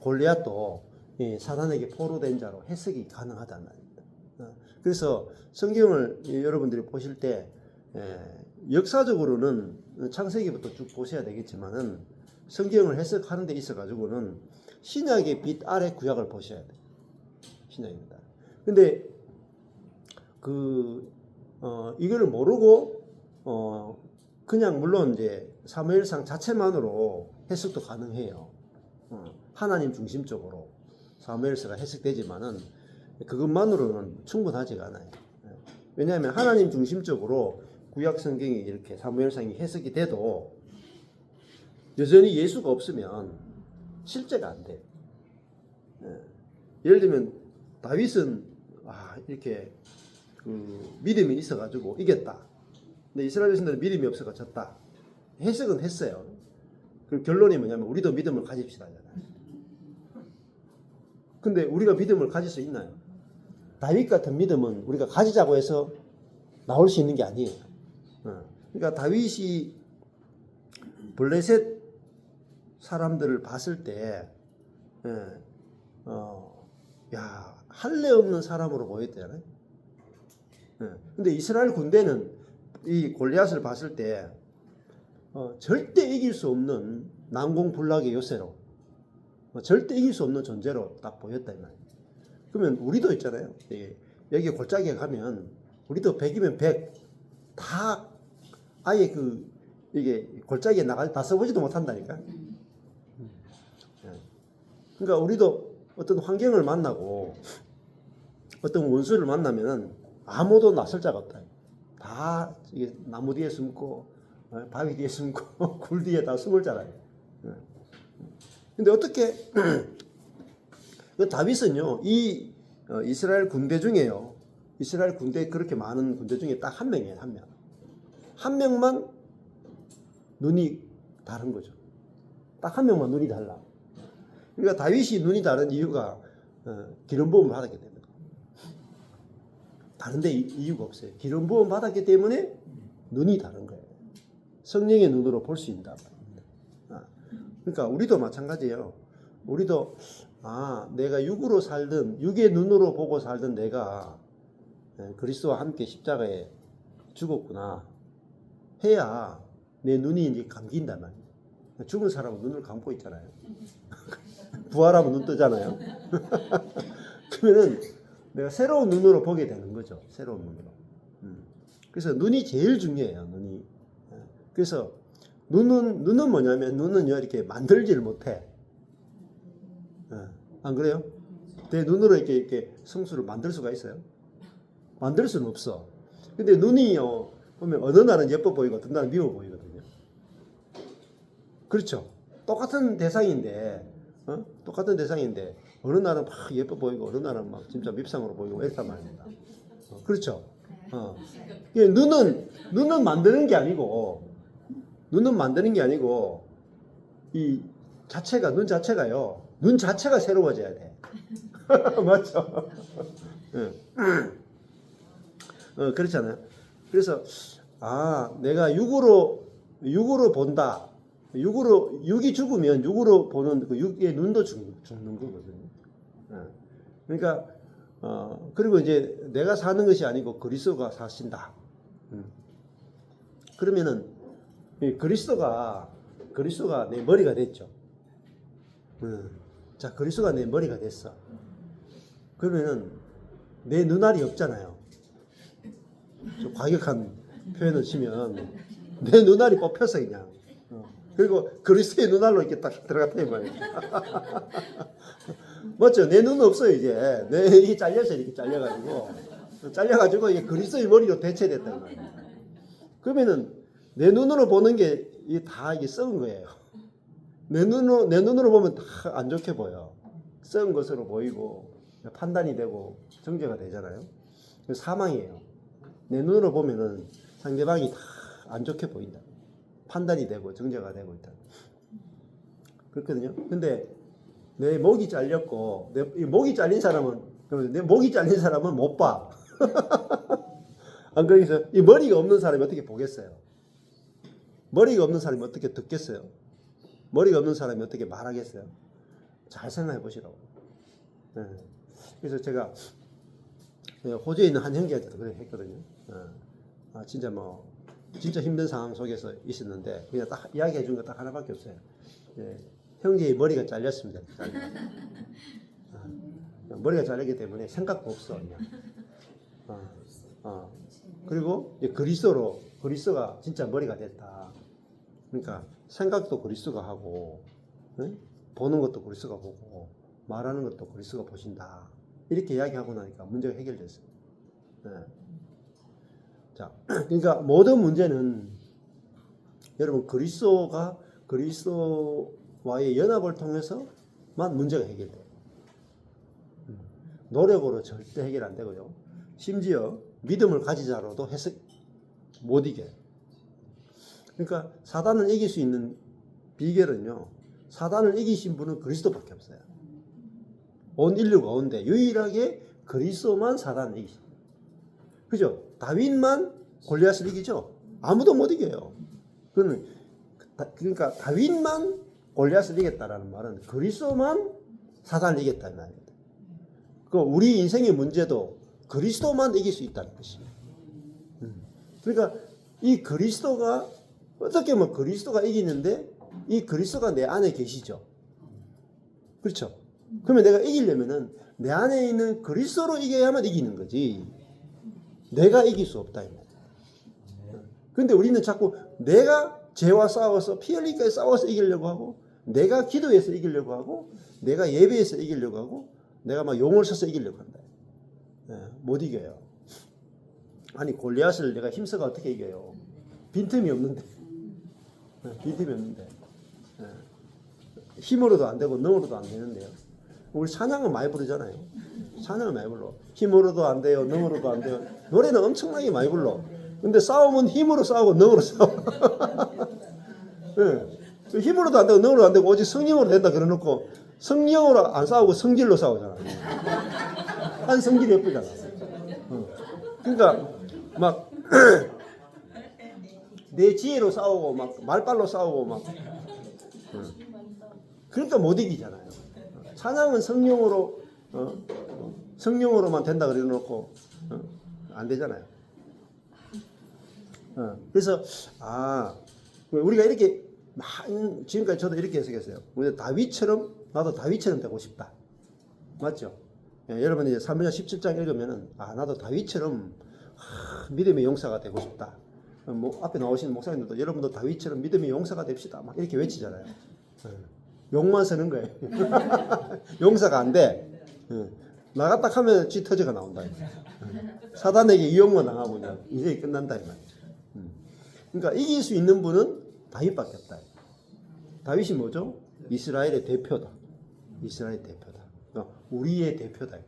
골리앗도 사단에게 포로된 자로 해석이 가능하단 말입니다. 그래서 성경을 여러분들이 보실 때 역사적으로는 창세기부터 쭉 보셔야 되겠지만은 성경을 해석하는 데 있어 가지고는 신약의 빛 아래 구약을 보셔야 돼요. 신약입니다. 근데 이걸 모르고 그냥 물론 이제 사무엘상 자체만으로 해석도 가능해요. 하나님 중심적으로 사무엘서가 해석되지만은 그것만으로는 충분하지가 않아요. 왜냐하면 하나님 중심적으로 구약 성경이 이렇게 사무엘상이 해석이 돼도 여전히 예수가 없으면 실제가 안 돼요. 예를 들면 다윗은 이렇게 믿음이 있어가지고 이겼다. 근데 이스라엘 백성들은 믿음이 없어서 졌다. 해석은 했어요. 그 결론이 뭐냐면 우리도 믿음을 가집시다. 근데 우리가 믿음을 가질 수 있나요? 다윗 같은 믿음은 우리가 가지자고 해서 나올 수 있는 게 아니에요. 그러니까 다윗이 블레셋 사람들을 봤을 때, 할례 없는 사람으로 보였대요. 근데 이스라엘 군대는 이 골리앗을 봤을 때, 절대 이길 수 없는 난공불락의 요새로, 절대 이길 수 없는 존재로 딱 보였다. 이 말이에요. 그러면 우리도 있잖아요. 여기 골짜기에 가면, 우리도 100이면 100, 다 아예 이게 골짜기에 다 써보지도 못한다니까. 그러니까 우리도 어떤 환경을 만나고 어떤 원수를 만나면 아무도 나설 자가 없다. 다 이게 나무 뒤에 숨고 바위 뒤에 숨고 굴 뒤에 다 숨을 자라요. 근데 어떻게 다윗은요, 이 이스라엘 군대 중에요, 이스라엘 군대 그렇게 많은 군대 중에 딱 한 명이에요. 한 명만 눈이 다른 거죠. 딱 한 명만 눈이 달라. 그러니까 다윗이 눈이 다른 이유가 기름 부음을 받았기 때문에. 다른데 이유가 없어요. 기름 부음 받았기 때문에 눈이 다른 거예요. 성령의 눈으로 볼 수 있다. 그러니까 우리도 마찬가지예요. 우리도 내가 육으로 살든 육의 눈으로 보고 살든 내가 그리스도와 함께 십자가에 죽었구나 해야 내 눈이 이제 감긴단 말이에요. 죽은 사람은 눈을 감고 있잖아요. 부활하면 눈 뜨잖아요. 그러면은 내가 새로운 눈으로 보게 되는 거죠. 새로운 눈으로. 그래서 눈이 제일 중요해요. 눈이. 그래서 눈은 뭐냐면 눈은요 이렇게 만들지를 못해. 안 그래요? 내 눈으로 이렇게 성수를 만들 수가 있어요? 만들 수는 없어. 근데 눈이요 보면 어느 날은 예뻐 보이고 어떤 날은 미워 보이거든요. 그렇죠? 똑같은 대상인데 어느 날은 막 예뻐 보이고 어느 날은 막 진짜 밉상으로 보이고 이렇단 말입니다. 그렇죠? 눈은 만드는 게 아니고 이 자체가 눈 자체가 새로워져야 돼. 맞죠? 그렇잖아요. 그래서 내가 육으로 본다. 육이 죽으면 육으로 보는 그 육의 눈도 죽는 거거든요. 그러니까 그리고 이제 내가 사는 것이 아니고 그리스도가 사신다. 그러면은 그리스도가 내 머리가 됐죠. 자, 그리스도가 내 머리가 됐어. 그러면은 내 눈알이 없잖아요. 좀 과격한 표현을 치면 내 눈알이 뽑혀서 그냥. 그리고 그리스도의 눈알로 이렇게 딱 들어갔다 이 말이에요. 맞죠? 내 눈은 없어요 이제. 이게 잘려서 이렇게 잘려가지고 이게 그리스도의 머리로 대체됐다 이 말이에요. 그러면은 내 눈으로 보는 게 다 이게 썩은 거예요. 내 눈으로 보면 다 안 좋게 보여. 썩은 것으로 보이고 판단이 되고 정죄가 되잖아요. 사망이에요. 내 눈으로 보면은 상대방이 다 안 좋게 보인다. 판단이 되고 정죄가 되고 있다. 그렇거든요. 근데 내 목이 잘렸고 내 목이 잘린 사람은 못 봐. 안 그러겠어요? 이 머리가 없는 사람이 어떻게 보겠어요? 머리가 없는 사람이 어떻게 듣겠어요? 머리가 없는 사람이 어떻게 말하겠어요? 잘 생각해 보시라고. 그래서 제가 호주에 있는 한 형제한테도 그렇게 했거든요. 진짜 힘든 상황 속에서 있었는데 그냥 딱 이야기해 준 거 딱 하나밖에 없어요. 형제의 머리가 잘렸습니다. 머리가 잘렸기 때문에 생각도 없어. 그냥. 그리고 이제 그리스도가 진짜 머리가 됐다. 그러니까 생각도 그리스도가 하고, 응? 보는 것도 그리스도가 보고, 말하는 것도 그리스도가 보신다. 이렇게 이야기하고 나니까 문제가 해결됐어요. 네. 자, 그러니까 모든 문제는 여러분 그리스도와의 연합을 통해서만 문제가 해결돼요. 노력으로 절대 해결 안 되고요. 심지어 믿음을 가지자로도 해서 못 이겨요. 그러니까 사단을 이길 수 있는 비결은요. 사단을 이기신 분은 그리스도밖에 없어요. 온 인류 가운데 유일하게 그리스도만 사단을 이기십니다. 그죠? 다윗만 골리앗을 이기죠? 아무도 못 이겨요. 그러니까 다윗만 골리앗을 이겼다라는 말은 그리스도만 사단을 이겼다는 말입니다. 우리 인생의 문제도 그리스도만 이길 수 있다는 것이에요. 그러니까 이 그리스도가 어떻게 보면 그리스도가 이기는데 이 그리스도가 내 안에 계시죠. 그렇죠? 그러면 내가 이기려면은 내 안에 있는 그리스도로 이겨야만 이기는 거지. 내가 이길 수 없다. 그런데 우리는 자꾸 내가 죄와 싸워서 피 흘리기까지 싸워서 이기려고 하고, 내가 기도해서 이기려고 하고, 내가 예배해서 이기려고 하고, 내가 막 용을 써서 이기려고 한다. 못 이겨요. 아니 골리앗을 내가 힘써가 어떻게 이겨요? 빈틈이 없는데. 빈틈이 없는데. 힘으로도 안 되고 능으로도 안 되는데요. 우리 찬양은 많이 부르잖아요. 찬양을 많이 불러. 힘으로도 안 돼요. 능으로도 안 돼요. 노래는 엄청나게 많이 불러. 근데 싸움은 힘으로 싸우고 능으로 싸워. 네. 힘으로도 안 되고 능으로도 안 되고 오직 성령으로 된다 그래놓고 성령으로 안 싸우고 성질로 싸우잖아. 한 성질이 예쁘잖아. 그러니까 막 내 지혜로 싸우고 막 말빨로 싸우고 막 그러니까 못 이기잖아요. 찬양은 성령으로만 된다 그래놓고 안 되잖아요. 그래서 우리가 이렇게 지금까지 저도 이렇게 해석했어요. 우리 나도 다윗처럼 되고 싶다. 맞죠? 여러분이 이제 사무엘하 17장 읽으면은 나도 다윗처럼 믿음의 용사가 되고 싶다. 앞에 나오신 목사님들도 여러분도 다윗처럼 믿음의 용사가 됩시다. 막 이렇게 외치잖아요. 용만 쓰는 거예요. 용사가 안 돼. 나갔다 하면 쥐 터져가 나온다. 사단에게 이용만 당하고 이제 끝난다. 그러니까 이길 수 있는 분은 다윗밖에 없다. 다윗이 뭐죠? 이스라엘의 대표다. 이스라엘 대표다. 그러니까 우리의 대표다.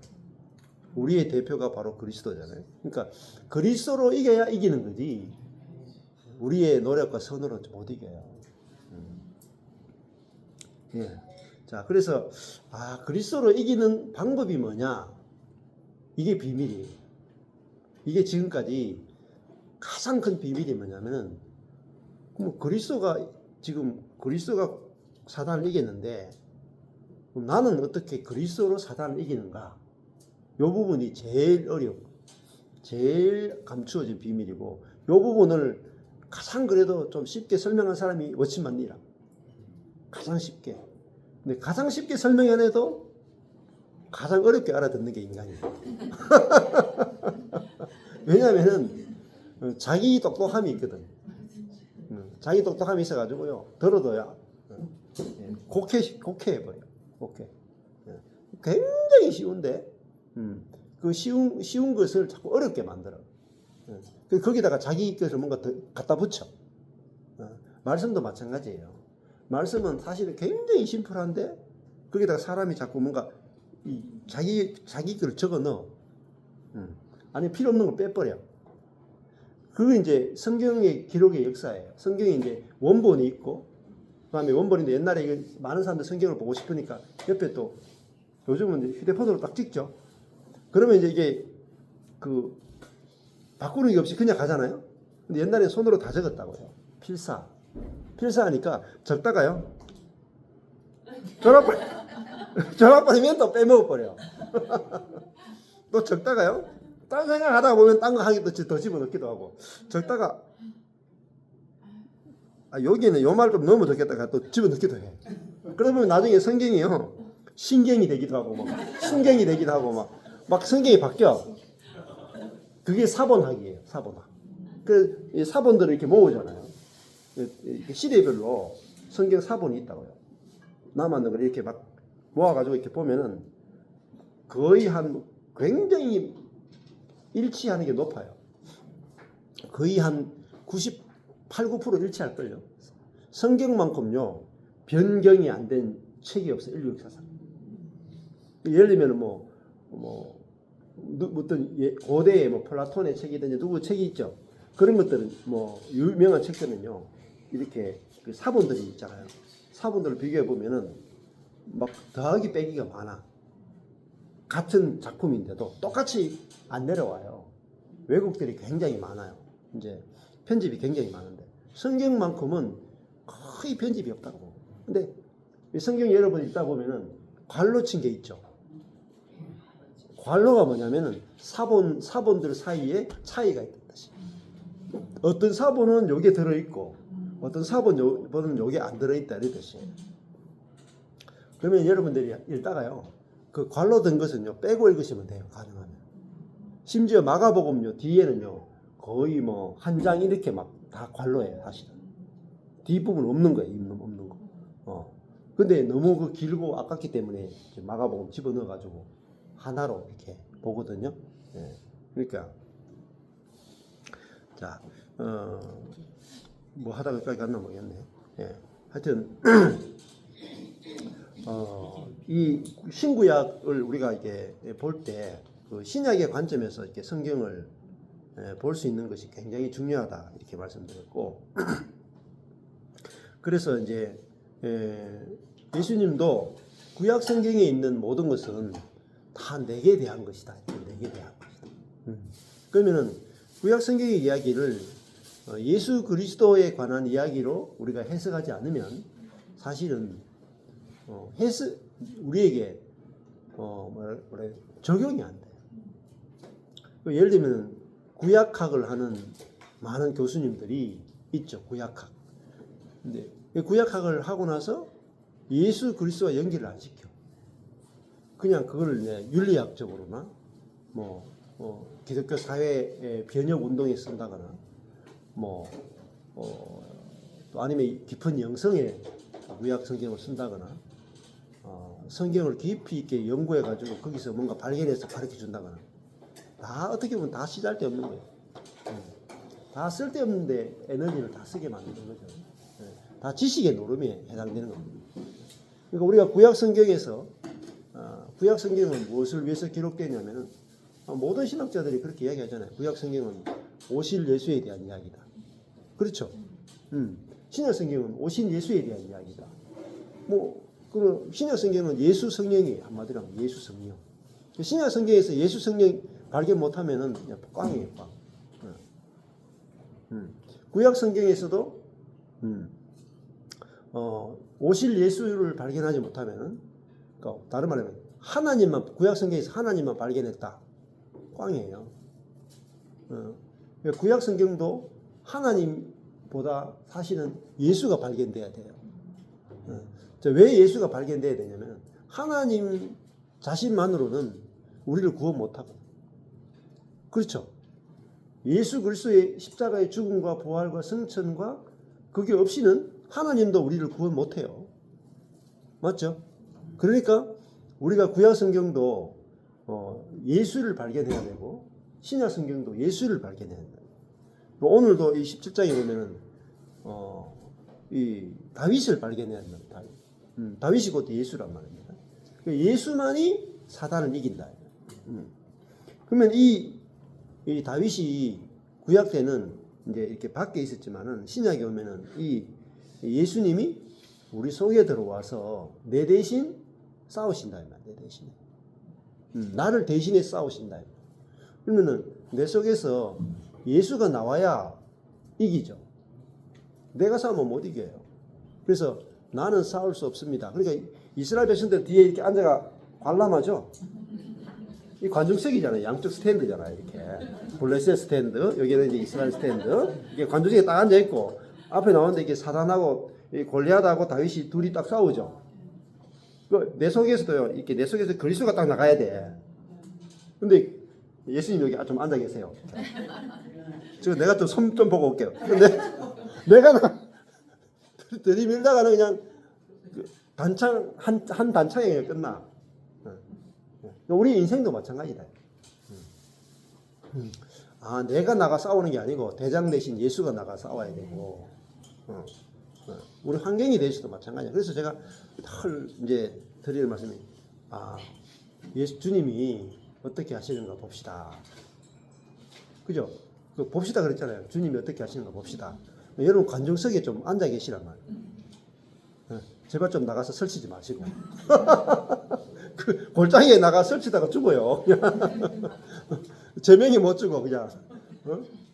우리의 대표가 바로 그리스도잖아요. 그러니까 그리스도로 이겨야 이기는 거지. 우리의 노력과 선으로 못 이겨요. 예. 자, 그래서 그리스도로 이기는 방법이 뭐냐? 이게 비밀이에요. 이게 지금까지 가장 큰 비밀이 뭐냐면은 그리스도가 사단을 이겼는데 그럼 나는 어떻게 그리스도로 사단을 이기는가? 이 부분이 제일 어렵고 제일 감추어진 비밀이고 이 부분을 가장 그래도 좀 쉽게 설명한 사람이 워치만 니라. 가장 쉽게. 근데 가장 쉽게 설명해내도 가장 어렵게 알아듣는 게 인간이에요. 왜냐하면은 자기 똑똑함이 있거든. 자기 똑똑함이 있어가지고요. 들어도야 곡해해버려. 곡해. 굉장히 쉬운데 그 쉬운 것을 자꾸 어렵게 만들어. 거기다가 자기 것을 뭔가 더 갖다 붙여. 말씀도 마찬가지예요. 말씀은 사실은 굉장히 심플한데 거기다가 사람이 자꾸 뭔가 자기 걸 적어 넣어. 아니 필요 없는 거 빼버려. 그게 이제 성경의 기록의 역사예요. 성경에 이제 원본이 있고 그다음에 원본인데 옛날에 많은 사람들 성경을 보고 싶으니까 옆에 또 요즘은 이제 휴대폰으로 딱 찍죠. 그러면 이제 이게 바꾸는 게 없이 그냥 가잖아요. 근데 옛날에 손으로 다 적었다고요. 필사하니까 적다가요. 전화번호면 또 빼먹어버려. 또 적다가요. 딴 생각하다가 보면 딴 거 하기 더 집어넣기도 하고. 적다가 여기는 요 말 좀 너무 적겠다가 또 집어넣기도 해. 그러다 보면 나중에 성경이요. 신경이 되기도 하고, 신경이 되기도 하고, 막 성경이 바뀌어. 그게 사본학이에요, 사본학. 이 사본들을 이렇게 모으잖아요. 시대별로 성경 사본이 있다고요. 남았는 걸 이렇게 막 모아가지고 이렇게 보면은 거의 굉장히 일치하는 게 높아요. 거의 한 98, 9% 일치할걸요. 성경만큼요, 변경이 안 된 책이 없어요, 인류 역사상. 예를 들면 어떤 고대의 플라톤의 책이든지 누구 책이 있죠. 그런 것들은 유명한 책들은요, 이렇게 그 사본들이 있잖아요. 사본들을 비교해 보면은 막 더하기 빼기가 많아. 같은 작품인데도 똑같이 안 내려와요. 왜곡들이 굉장히 많아요. 이제 편집이 굉장히 많은데 성경만큼은 거의 편집이 없다고. 근데 성경 여러분 읽다 보면은 괄로 친 게 있죠. 괄로가 뭐냐면은 사본들 사이에 차이가 있다. 어떤 사본은 여기에 들어있고 어떤 사본은 여기에 안 들어있다 이런 뜻이에요. 그러면 여러분들이 읽다가요, 그 괄로 든 것은요 빼고 읽으시면 돼요. 가능하면. 심지어 마가복음요 뒤에는요 거의 한 장 이렇게 막 다 괄로예요. 사실은 뒷부분 없는 거예요. 없는 거. 근데 너무 그 길고 아깝기 때문에 마가복음 집어넣어 가지고 하나로 이렇게 보거든요. 예. 그러니까 자, 뭐 하다가 여기까지 갔나 모르겠네. 예. 하여튼 이 신구약을 우리가 이게 볼 때 그 신약의 관점에서 이렇게 성경을 볼 수 있는 것이 굉장히 중요하다 이렇게 말씀드렸고, 그래서 이제 예수님도 구약 성경에 있는 모든 것은 다 내게 대한 것이다. 내게 대한 것이다. 그러면은 구약 성경의 이야기를 예수 그리스도에 관한 이야기로 우리가 해석하지 않으면 사실은 우리에게 적용이 안 돼요. 예를 들면 구약학을 하는 많은 교수님들이 있죠. 구약학. 근데 구약학을 하고 나서 예수 그리스도와 연결을 안 시켜. 그냥 그거를 윤리학적으로나 기독교 사회 변혁 운동에 쓴다거나 또 아니면 깊은 영성의 구약 성경을 쓴다거나 성경을 깊이 있게 연구해 가지고 거기서 뭔가 발견해서 가르쳐 준다거나, 다 어떻게 보면 다 쓰잘데없는 거예요. 다 쓸데없는데 에너지를 다 쓰게 만드는 거죠. 다 지식의 노름에 해당되는 겁니다. 그러니까 우리가 구약 성경에서 구약 성경은 무엇을 위해서 기록되냐면은 모든 신학자들이 그렇게 이야기하잖아요. 구약 성경은 오실 예수에 대한 이야기다. 그렇죠? 신약 성경은 오신 예수에 대한 이야기다. 그 신약 성경은 예수 성령이 한마디로 하면 예수 성령. 신약 성경에서 예수 성령 발견 못하면은 그냥 꽝이에요, 꽝. 구약 성경에서도 오실 예수를 발견하지 못하면은, 그러니까 다른 말하면 하나님만, 구약 성경에서 하나님만 발견했다, 꽝이에요. 구약 성경도 하나님보다 사실은 예수가 발견돼야 돼요. 왜 예수가 발견돼야 되냐면 하나님 자신만으로는 우리를 구원 못하거든요. 그렇죠? 예수 그리스도의 십자가의 죽음과 부활과 승천과 그게 없이는 하나님도 우리를 구원 못해요. 맞죠? 그러니까 우리가 구약 성경도 예수를 발견해야 되고 신약 성경도 예수를 발견해야 된다. 오늘도 이 17장에 보면은 이 다윗을 발견해야 된다. 다윗이 곧 예수란 말입니다. 예수만이 사단을 이긴다. 그러면 이 다윗이 구약 때는 이제 이렇게 밖에 있었지만은 신약에 오면은 이 예수님이 우리 속에 들어와서 내 대신 싸우신다. 내 대신. 나를 대신해 싸우신다. 그러면은 내 속에서 예수가 나와야 이기죠. 내가 싸우면 못 이겨요. 그래서 나는 싸울 수 없습니다. 그러니까 이스라엘 백성들 뒤에 이렇게 앉아가 관람하죠. 이 관중석이잖아요. 양쪽 스탠드잖아요. 이렇게 블레셋 스탠드, 여기는 이제 이스라엘 스탠드. 이게 관중석에 딱 앉아 있고 앞에 나오는데 이게 사단하고 골리앗하고 다윗이 둘이 딱 싸우죠. 내 속에서도요, 이렇게 내 속에서 그리스도가 딱 나가야 돼. 근데 예수님 여기 좀 앉아 계세요. 지금 내가 좀 손 좀 보고 올게요. 근데 내가 들이밀다가는 그냥 단창 한 단창에 그냥 끝나. 우리 인생도 마찬가지다. 아, 내가 나가 싸우는 게 아니고 대장 대신 예수가 나가 싸워야 되고, 우리 환경이 대해서도 마찬가지야. 그래서 제가 이제 드리는 말씀이, 예수 주님이 어떻게 하시는가 봅시다. 그죠? 봅시다 그랬잖아요. 주님이 어떻게 하시는가 봅시다. 여러분 관중석에 좀 앉아 계시란 말이에요. 제발 좀 나가서 설치지 마시고. 그 골장에 나가 설치다가 죽어요. 제명이 못 죽어 그냥.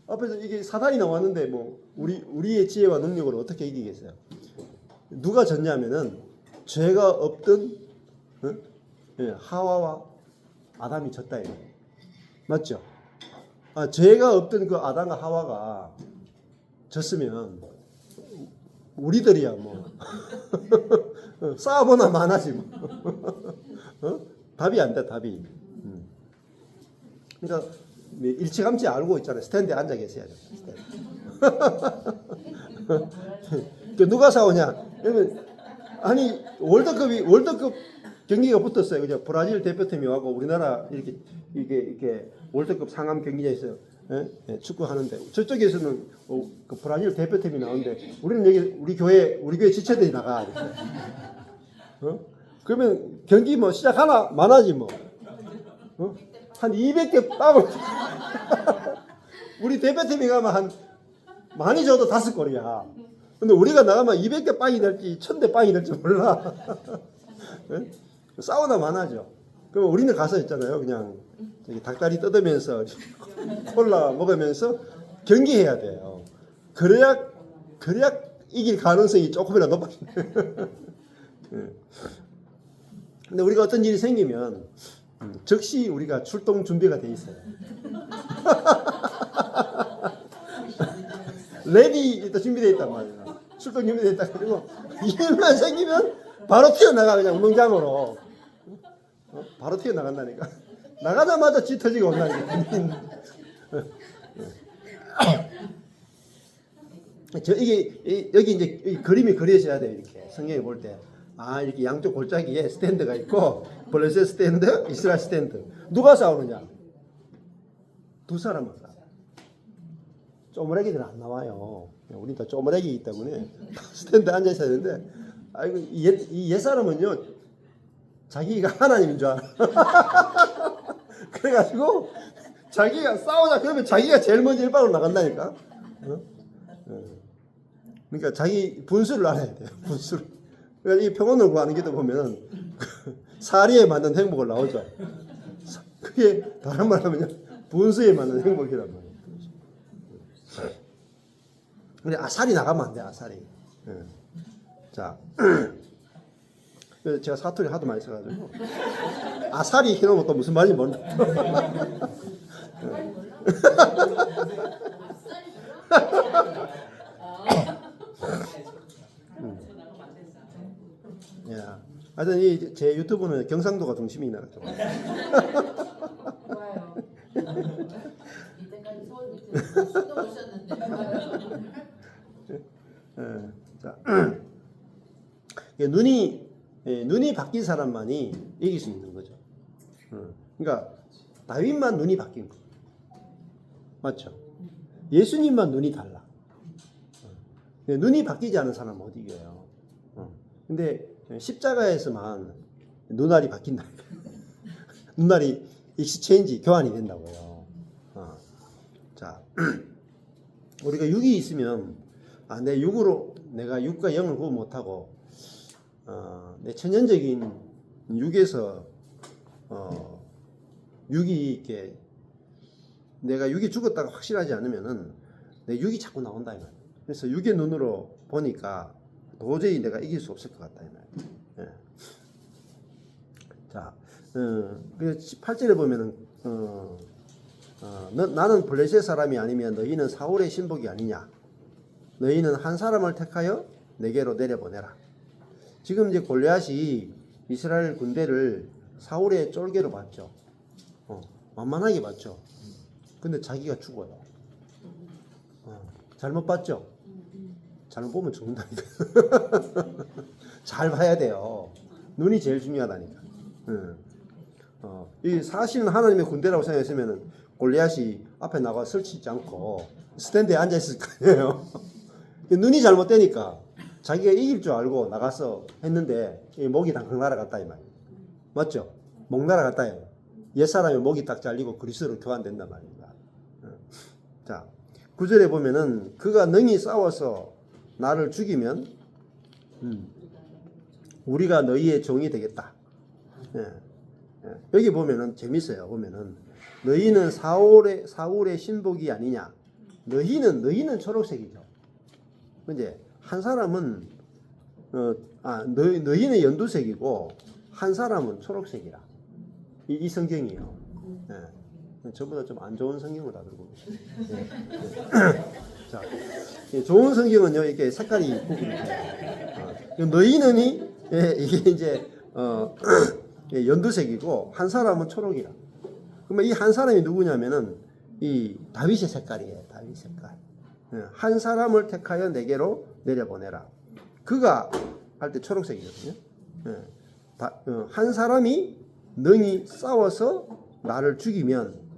앞에서 이게 사단이 나왔는데 뭐 우리의 지혜와 능력으로 어떻게 이기겠어요? 누가 졌냐면은 죄가 없던 하와와 아담이 졌다 이거 맞죠? 죄가 없던 그 아담과 하와가 졌으면 우리들이야 뭐 싸우거나 많아지 뭐. 답이 안 돼 답이. 그러니까 일찌감치 알고 있잖아요. 스탠드에 앉아 계셔야죠. 누가 싸우냐? 아니 월드컵 경기가 붙었어요. 그죠? 브라질 대표팀이 와고 우리나라 이렇게 월드컵 상암 경기가 있어요. 예? 축구 하는데 저쪽에서는 그 브라질 대표팀이 나오는데 우리는 여기 우리 교회 지체들이 나가. 그러면 경기 뭐 시작하나 많아지 뭐. 한 200개 빵을 우리 대표팀이 가면 한 많이 줘도 5골이야. 근데 우리가 나가면 200개 빵이 될지 1000대 빵이 될지 몰라. 싸우다 많아져. 그럼 우리는 가서 있잖아요. 그냥 저기 닭다리 뜯으면서 콜라 먹으면서 경기해야 돼요. 그래야 이길 가능성이 조금이라도 높아지네. 근데 우리가 어떤 일이 생기면 즉시 우리가 출동 준비가 돼 있어요. 레디 준비되어 있단 말이야. 출동 준비되어 있다. 그리고 일만 생기면 바로 튀어나가 그냥 운동장으로. 바로 튀어나간다니까. 나가자마자 쥐 터지고 온다니까. 여기 이제 이 그림이 그려져야 돼요. 이렇게 성경에 볼 때. 이렇게 양쪽 골짜기에 스탠드가 있고 블레셋 스탠드, 이스라엘 스탠드. 누가 싸우느냐? 두 사람만 싸워. 쪼무레기들은 안 나와요. 우린 다 쪼무레기이기 때문에 스탠드에 앉아 있어야 되는데, 이 옛사람은요, 자기가 하나님인 줄 알아. 그래가지고, 자기가 싸우자 그러면 자기가 제일 먼저 일방으로 나간다니까. 그러니까 자기 분수를 알아야 돼요. 분수를. 그러니까 이 평온을 구하는 기도 보면은 사리에 맞는 행복을 나오죠. 그게 다른 말 하면요, 분수에 맞는 행복이란 말이에요. 근데 아사리 나가면 안 돼, 아사리. 자, 제가 사투리 하도 많이 써가지고 아사리 해놓으면 또 무슨 말인지 모른다. 야, 하여튼 제 유튜브는 경상도가 중심이 나가지고. 좋아요. 이때까지 서울 밑으로 수도 오셨는데. 자, 눈이 바뀐 사람만이 이길 수 있는 거죠. 그러니까 다윗만 눈이 바뀐 거, 맞죠? 예수님만 눈이 달라. 눈이 바뀌지 않은 사람은 못 이겨요. 근데 십자가에서만 눈알이 바뀐다. 눈알이 익스체인지 교환이 된다고요. 자, 우리가 육이 있으면 내 육으로 내가 육과 영을 구분 못하고 내 천연적인 육에서 육이 이렇게 내가 육이 죽었다가 확실하지 않으면은 내 육이 자꾸 나온다 이 말. 그래서 육의 눈으로 보니까 도저히 내가 이길 수 없을 것 같다 이 말. 예. 자, 8절에 보면은 나는 블레셋 사람이 아니면 너희는 사울의 신복이 아니냐. 너희는 한 사람을 택하여 내게로 내려보내라. 지금 이제 골리앗이 이스라엘 군대를 사울의 쫄개로 봤죠. 만만하게 봤죠. 근데 자기가 죽어요. 잘못 봤죠? 잘못 보면 죽는다니까. 잘 봐야 돼요. 눈이 제일 중요하다니까. 이 사실은 하나님의 군대라고 생각했으면 골리앗이 앞에 나가 설치지 않고 스탠드에 앉아 있을 거 아니에요. 눈이 잘못되니까 자기가 이길 줄 알고 나가서 했는데 목이 당장 날아갔다 이 말이에요. 맞죠? 목 날아갔다요. 옛사람의 목이 딱 잘리고 그리스도로 교환된단 말입니다. 자, 9절에 보면은 그가 능히 싸워서 나를 죽이면 우리가 너희의 종이 되겠다. 여기 보면은 재밌어요. 보면은 너희는 사울의 신복이 아니냐. 너희는 초록색이죠. 이제 한 사람은 너희는 연두색이고 한 사람은 초록색이라. 이 성경이에요. 저보다 좀 안 좋은 성경을 다 들고 계시네요. 자, 좋은 성경은요 이렇게 색깔이 구분돼요. 너희는이 이게 이제 연두색이고 한 사람은 초록이라. 그러면 이 한 사람이 누구냐면은 이 다윗의 색깔이에요. 다윗 색깔. 한 사람을 택하여 내게로 내려보내라. 그가 할 때 초록색이거든요. 한 사람이 능히 싸워서 나를 죽이면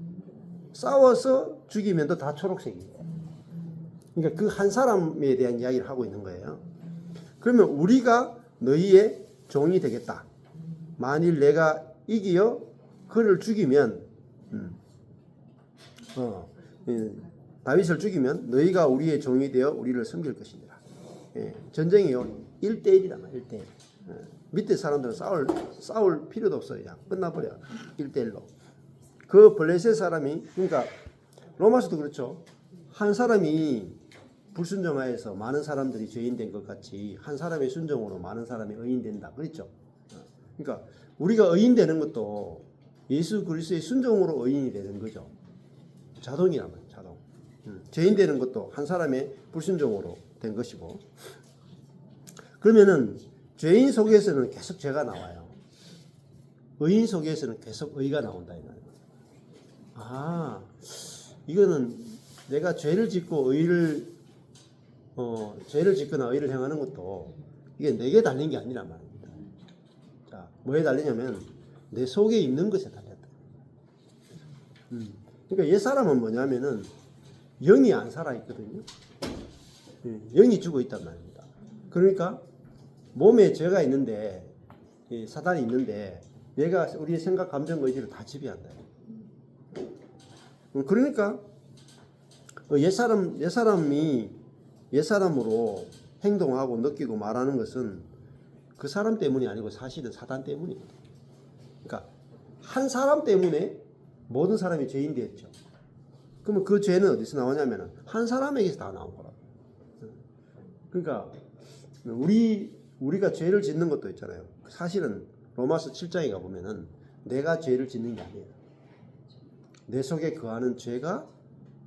또 다 초록색이에요. 그러니까 그 한 사람에 대한 이야기를 하고 있는 거예요. 그러면 우리가 너희의 종이 되겠다. 만일 내가 이기어 그를 죽이면 다윗을 죽이면 너희가 우리의 종이 되어 우리를 섬길 것이니라. 전쟁이요 1대1이다. 1대1. 밑에 사람들은 싸울 필요도 없어요. 그냥 끝나버려. 1대1로. 그 블레셋 사람이, 그러니까 로마서도 그렇죠. 한 사람이 불순종하여서 많은 사람들이 죄인된 것 같이 한 사람의 순종으로 많은 사람이 의인된다. 그렇죠. 그러니까 우리가 의인되는 것도 예수 그리스도의 순종으로 의인이 되는 거죠. 자동이란 말이에요. 자동. 죄인 되는 것도 한 사람의 불순종으로 된 것이고. 그러면은 죄인 속에서는 계속 죄가 나와요. 의인 속에서는 계속 의가 나온다 이 말이에요. 이거는 내가 죄를 짓고 죄를 짓거나 의를 행하는 것도 이게 내게 달린 게 아니란 말입니다. 자, 뭐에 달리냐면 내 속에 있는 것에 달렸다. 그러니까 옛 사람은 뭐냐면은 영이 안 살아 있거든요. 영이 죽어 있단 말입니다. 그러니까 몸에 죄가 있는데 사단이 있는데 얘가 우리의 생각, 감정, 의지를 다 지배한다. 그러니까 옛사람으로 행동하고 느끼고 말하는 것은 그 사람 때문이 아니고 사실은 사단 때문이거든. 그러니까 한 사람 때문에 모든 사람이 죄인 되었죠. 그러면 그 죄는 어디서 나오냐면 한 사람에게서 다 나온 거라고. 그러니까 우리가 죄를 짓는 것도 있잖아요. 사실은 로마서 7장에 가보면은 내가 죄를 짓는 게 아니에요. 내 속에 거하는 죄가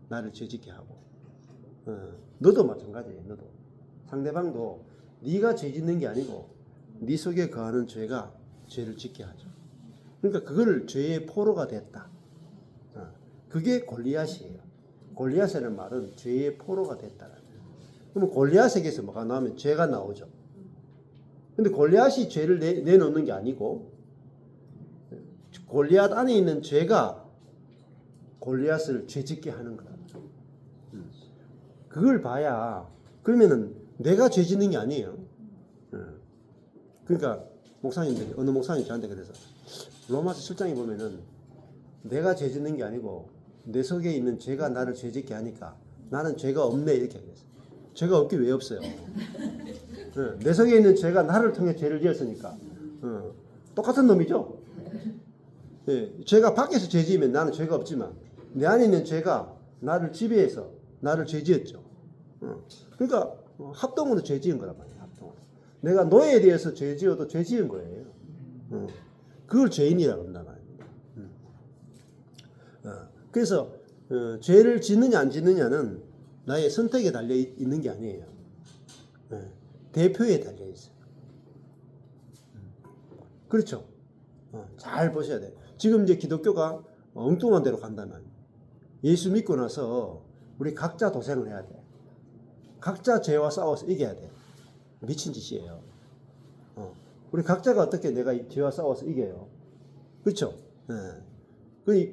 나를 죄짓게 하고, 너도 마찬가지예요. 너도 상대방도 네가 죄 짓는 게 아니고 네 속에 거하는 죄가 죄를 짓게 하죠. 그러니까 그거를 죄의 포로가 됐다. 그게 골리앗이에요. 골리앗이라는 말은 죄의 포로가 됐다라는 거예요. 그러면 골리앗에게서 뭐가 나오면 죄가 나오죠. 근데 골리앗이 죄를 내놓는 게 아니고 골리앗 안에 있는 죄가 골리앗을 죄짓게 하는 거다. 그걸 봐야, 그러면은 내가 죄짓는 게 아니에요. 그러니까 목사님들이, 어느 목사님이 저한테 그래서 로마서 7장에 보면은 내가 죄짓는 게 아니고 내 속에 있는 죄가 나를 죄짓게 하니까 나는 죄가 없네 이렇게 하겠어요. 죄가 없기 왜 없어요? 내 속에 있는 죄가 나를 통해 죄를 지었으니까 똑같은 놈이죠. 죄가 밖에서 죄 지으면 나는 죄가 없지만 내 안에 있는 죄가 나를 지배해서 나를 죄 지었죠. 그러니까 합동으로 죄 지은 거란 말이에요. 합동으로. 내가 노예에 대해서 죄 지어도 죄 지은 거예요. 그걸 죄인이라고 한단 말이에요. 그래서 죄를 짓느냐 안 짓느냐는 나의 선택에 달려 있는 게 아니에요. 대표에 달려 있어요. 그렇죠. 잘 보셔야 돼. 지금 이제 기독교가 엉뚱한 데로 간다면 예수 믿고 나서 우리 각자 도생을 해야 돼. 각자 죄와 싸워서 이겨야 돼. 미친 짓이에요. 우리 각자가 어떻게 내가 죄와 싸워서 이겨요? 그렇죠? 그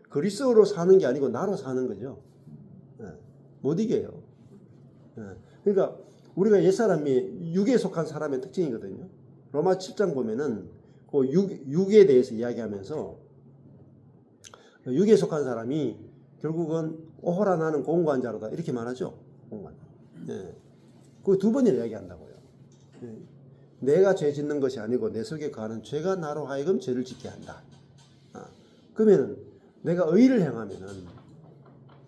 그리스도로 사는 게 아니고 나로 사는 거죠. 못 이겨요. 그러니까 우리가 옛사람이 육에 속한 사람의 특징이거든요. 로마 7장 보면은 그 육에 대해서 이야기하면서 육에 속한 사람이 결국은 오호라 나는 공관자로다 이렇게 말하죠. 공관. 그 두 번이나 이야기한다고요. 내가 죄 짓는 것이 아니고 내 속에 거하는 죄가 나로 하여금 죄를 짓게 한다. 그러면 내가 의를 행하면은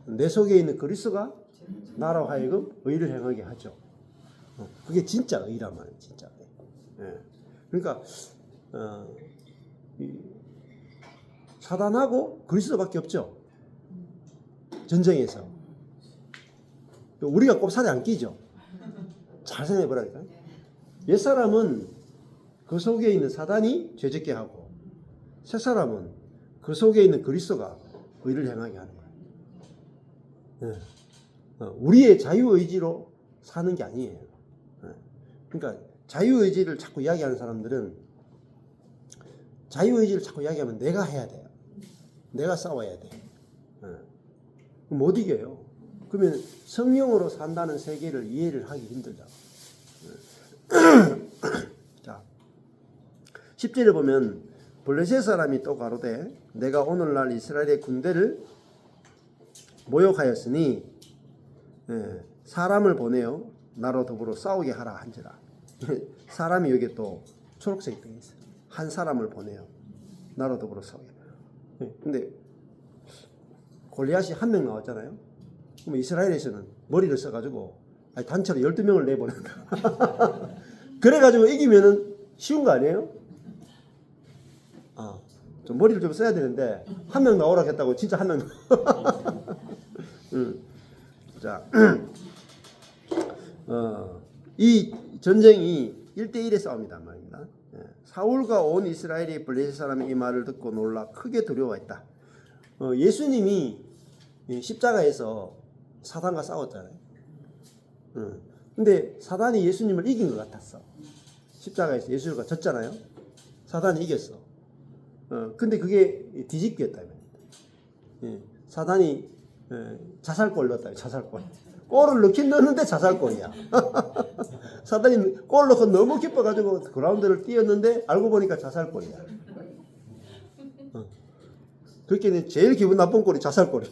내 속에 있는 그리스도가 나로 하여금 의를 행하게 하죠. 그게 진짜 의란 말이에요. 진짜. 그러니까 사단하고 그리스도밖에 없죠. 전쟁에서. 우리가 꼽살이 안 끼죠. 잘 생각해 보라니까. 옛사람은 그 속에 있는 사단이 죄짓게 하고 새사람은 그 속에 있는 그리스도가 의를 행하게 하는 거예요. 우리의 자유의지로 사는 게 아니에요. 그러니까 자유의지를 자꾸 이야기하는 사람들은 자유의지를 자꾸 이야기하면 내가 해야 돼요. 내가 싸워야 돼. 못 이겨요. 그러면 성령으로 산다는 세계를 이해를 하기 힘들다. 자, 10절에 보면 블레셋 사람이 또 가로되 내가 오늘날 이스라엘의 군대를 모욕하였으니 사람을 보내어 나로 더불어 싸우게 하라 한지라. 사람이 여기 또 초록색 등이 있어요. 한 사람을 보내어 나로 더불어 싸우게. 근데 골리앗이 한 명 나왔잖아요. 그럼 이스라엘에서는 머리를 써가지고 단체로 12명을 내보낸다. 그래가지고 이기면은 쉬운 거 아니에요? 좀 머리를 좀 써야 되는데 한 명 나오라 했다고 진짜 한 명. 자, 이 전쟁이 1대1의 싸움이다 말입니다. 사울과 온 이스라엘이 블레셋 사람의 이 말을 듣고 놀라 크게 두려워했다. 예수님이 십자가에서 사단과 싸웠잖아요. 근데 사단이 예수님을 이긴 것 같았어. 십자가에서 예수가 졌잖아요. 사단이 이겼어. 근데 그게 뒤집기였다. 사단이 자살골 넣었다. 자살골. 골을 넣긴 넣었는데 자살골이야. 사단이 골 넣고 너무 기뻐가지고 그라운드를 뛰었는데 알고 보니까 자살골이야. 그렇게 제일 기분 나쁜 골이 자살골이야.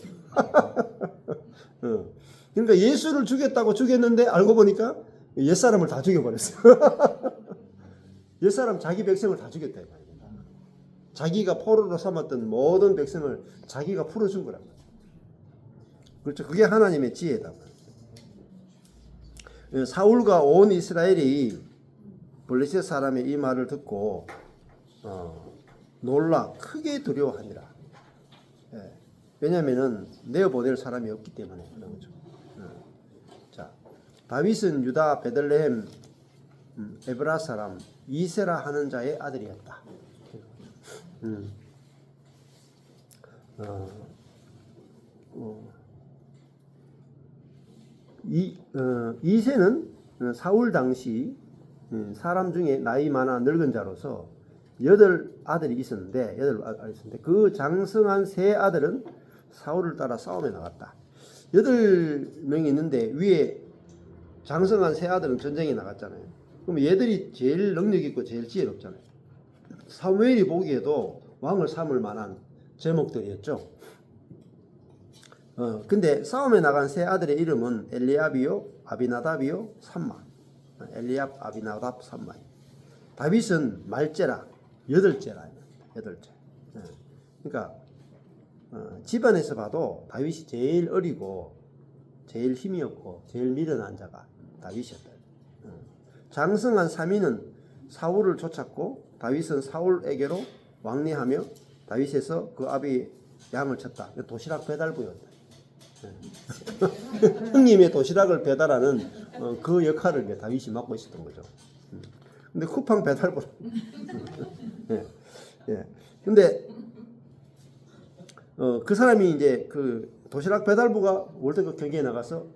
그러니까 예수를 죽였다고 죽였는데 알고 보니까 옛사람을 다 죽여버렸어요. 옛사람 자기 백성을 다 죽였다. 자기가 포로로 삼았던 모든 백성을 자기가 풀어준 거란 말이에요. 그렇죠. 그게 하나님의 지혜다. 사울과 온 이스라엘이 블레셋 사람의 이 말을 듣고 놀라 크게 두려워하니라. 왜냐하면은 내어보낼 사람이 없기 때문에 그런 거죠. 자, 다윗은 유다 베들레헴 에브라 사람 이세라 하는 자의 아들이었다. 이세는 사울 당시 사람 중에 나이 많아 늙은 자로서 8아들이 있었는데 그 장성한 3아들은 사울을 따라 싸움에 나갔다. 8명이 있는데 위에 장성한 3아들은 전쟁에 나갔잖아요. 그럼 얘들이 제일 능력 있고 제일 지혜롭잖아요. 사무엘이 보기에도 왕을 삼을 만한 제목들이었죠. 근데 싸움에 나간 3아들의 이름은 엘리압이요, 아비나답이요, 삼마. 엘리압, 아비나답, 삼마. 다윗은 말제라, 8째라. 그러니까 집안에서 봐도 다윗이 제일 어리고 제일 힘이 없고 제일 미련한 자가 다윗이었다. 장성한 3인은 사울을 쫓았고 다윗은 사울에게로 왕래하며 다윗에서 그 아비 양을 쳤다. 도시락 배달부였다. 형님의 도시락을 배달하는 그 역할을 다윗이 맡고 있었던 거죠. 근데 쿠팡 배달부. 예. 예. 근데 그 사람이 이제 그 도시락 배달부가 월드컵 경기에 나가서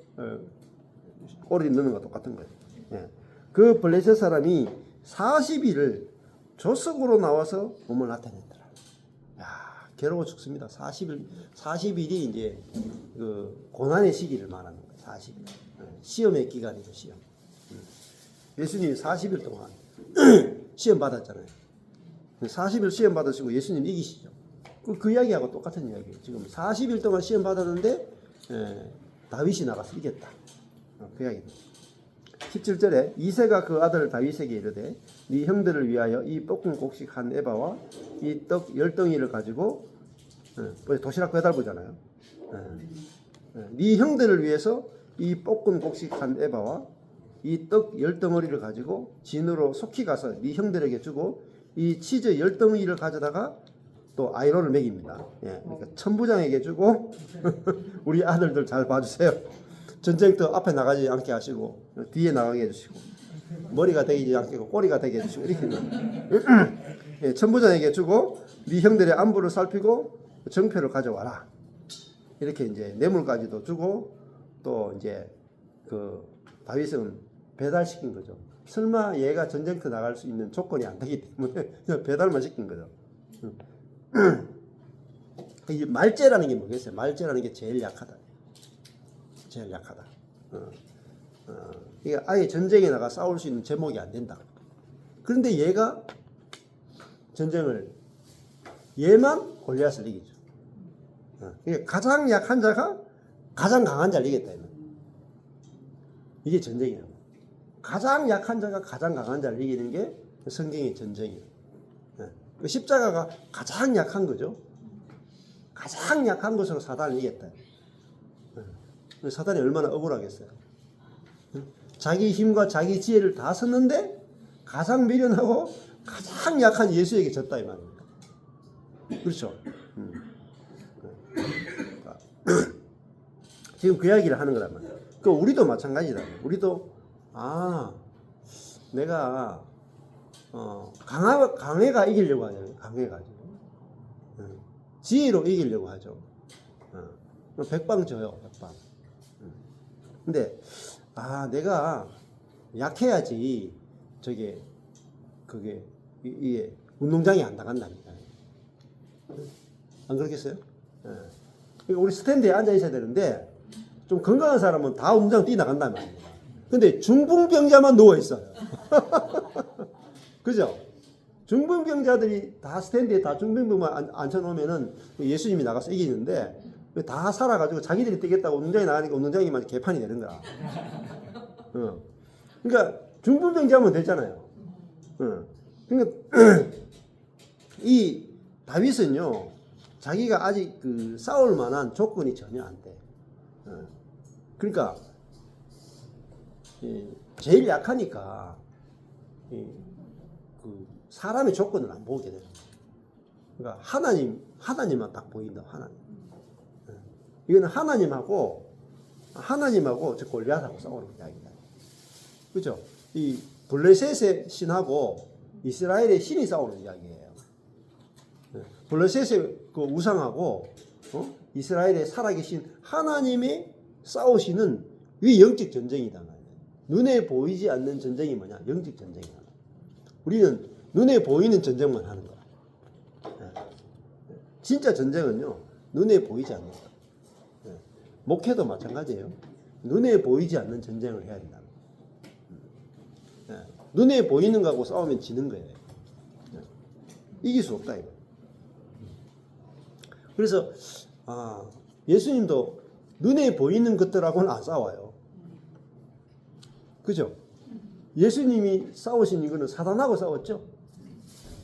골을 넣는 거 똑같은 거예요. 예. 그 블레셋 사람이 40일을 조석으로 나와서 몸을 나타냈더라. 야, 괴로워 죽습니다. 40일이 이제 그 고난의 시기를 말하는 거예요. 40일. 시험의 기간이죠, 시험. 예수님이 40일 동안 시험 받았잖아요. 40일 시험 받으시고 예수님 이기시죠. 그 이야기하고 똑같은 이야기예요. 지금 40일 동안 시험 받았는데 다윗이 나가서 이겼다. 그 이야기입니다. 17절에 이새가 그 아들 다윗에게 이르되 네 형들을 위하여 이 볶은 곡식 한 에바와 이 떡 10덩이를 가지고 도시락 배달부잖아요. 네 형들을 위해서 이 볶은 곡식 한 에바와 이 떡 10덩어리를 가지고 진으로 속히 가서 네 형들에게 주고 이 치즈 10덩이를 가져다가 또 아이론을 먹입니다. 예, 그러니까 천부장에게 주고 우리 아들들 잘 봐주세요. 전쟁터 앞에 나가지 않게 하시고 뒤에 나가게 해주시고 머리가 되지 않게 하고 꼬리가 되게 해주시고 이렇게 예, 천부장에게 주고 네 형들의 안부를 살피고 정표를 가져와라. 이렇게 이제 뇌물까지도 주고 또 이제 그 다윗은 배달시킨 거죠. 설마 얘가 전쟁터 나갈 수 있는 조건이 안 되기 때문에 그냥 배달만 시킨 거죠. 이 말죄라는 게 뭐겠어요? 말죄라는 게 제일 약하다. 제일 약하다. 그러니까 아예 전쟁에 나가 싸울 수 있는 제목이 안 된다. 그런데 얘가 전쟁을 얘만 골리앗을 이기죠. 그러니까 가장 약한 자가 가장 강한 자를 이겼다. 이게 전쟁이에요. 가장 약한 자가 가장 강한 자를 이기는 게 성경의 전쟁이에요. 십자가가 가장 약한 거죠. 가장 약한 것으로 사단을 이겼다. 사단이 얼마나 억울하겠어요. 자기 힘과 자기 지혜를 다 썼는데 가장 미련하고 가장 약한 예수에게 졌다 이 말입니다. 그렇죠. 지금 그 이야기를 하는 거란 말이에요. 그 우리도 마찬가지다. 우리도 내가 강해가 이기려고 하잖아요. 강해가 지혜로 이기려고 하죠. 백방 져요. 백방. 근데 내가 약해야지 그게 이게 운동장에 안 나간답니다. 안 그렇겠어요? 그러니까 우리 스탠드에 앉아 있어야 되는데 좀 건강한 사람은 다 운동장 뛰어 나간단 말입니다. 근데 중풍병자만 누워 있어요. 그죠? 중풍병자들이 다 스탠드에 다 중풍병만 앉혀놓으면은 예수님이 나가서 이기는데 다 살아가지고 자기들이 뛰겠다고 운동장에 나가니까 운동장이만 개판이 되는 거야. 그러니까 중풍병자면 되잖아요. 그러니까 이 다윗은요, 자기가 아직 그 싸울 만한 조건이 전혀 안 돼. 그러니까 제일 약하니까 그 사람의 조건을 안 보게 되는 거예요. 그러니까 하나님만 딱 보인다. 하나님. 이거는 하나님하고 저 골리앗하고 싸우는 이야기다. 그죠? 이 블레셋의 신하고 이스라엘의 신이 싸우는 이야기예요. 블레셋의 그 우상하고 이스라엘의 살아계신 하나님의 싸우시는 이 영적 전쟁이다. 눈에 보이지 않는 전쟁이 뭐냐? 영적 전쟁이다. 우리는 눈에 보이는 전쟁만 하는 거야. 진짜 전쟁은요, 눈에 보이지 않는 거야. 목회도 마찬가지예요. 눈에 보이지 않는 전쟁을 해야 된다. 눈에 보이는 거하고 싸우면 지는 거예요. 이길 수 없다 이거. 그래서 예수님도 눈에 보이는 것들하고는 안 싸워요. 그죠? 예수님이 싸우신 이거는 사단하고 싸웠죠.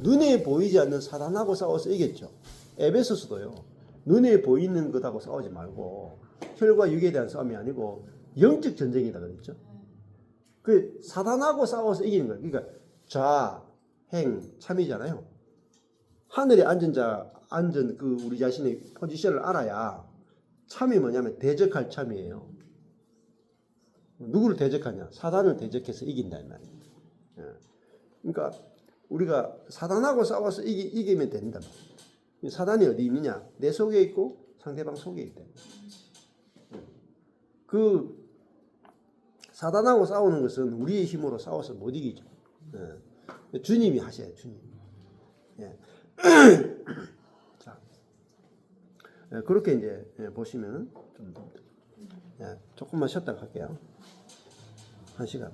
눈에 보이지 않는 사단하고 싸워서 이겼죠. 에베소서도요. 눈에 보이는 것하고 싸우지 말고 혈과 육에 대한 싸움이 아니고 영적 전쟁이다 그랬죠. 그 사단하고 싸워서 이기는 거예요. 그러니까 좌, 행, 참이잖아요. 하늘에 앉은 그 우리 자신의 포지션을 알아야 참이 뭐냐면 대적할 참이에요. 누구를 대적하냐? 사단을 대적해서 이긴다 이 말이에요. 그러니까 우리가 사단하고 싸워서 이기면 된다. 사단이 어디 있느냐? 내 속에 있고 상대방 속에 있다. 그 사단하고 싸우는 것은 우리의 힘으로 싸워서 못 이기죠. 예. 주님이 하셔야 주님. 예. 자, 예, 그렇게 이제 보시면 좀 조금만 쉬었다 갈게요. 1시간.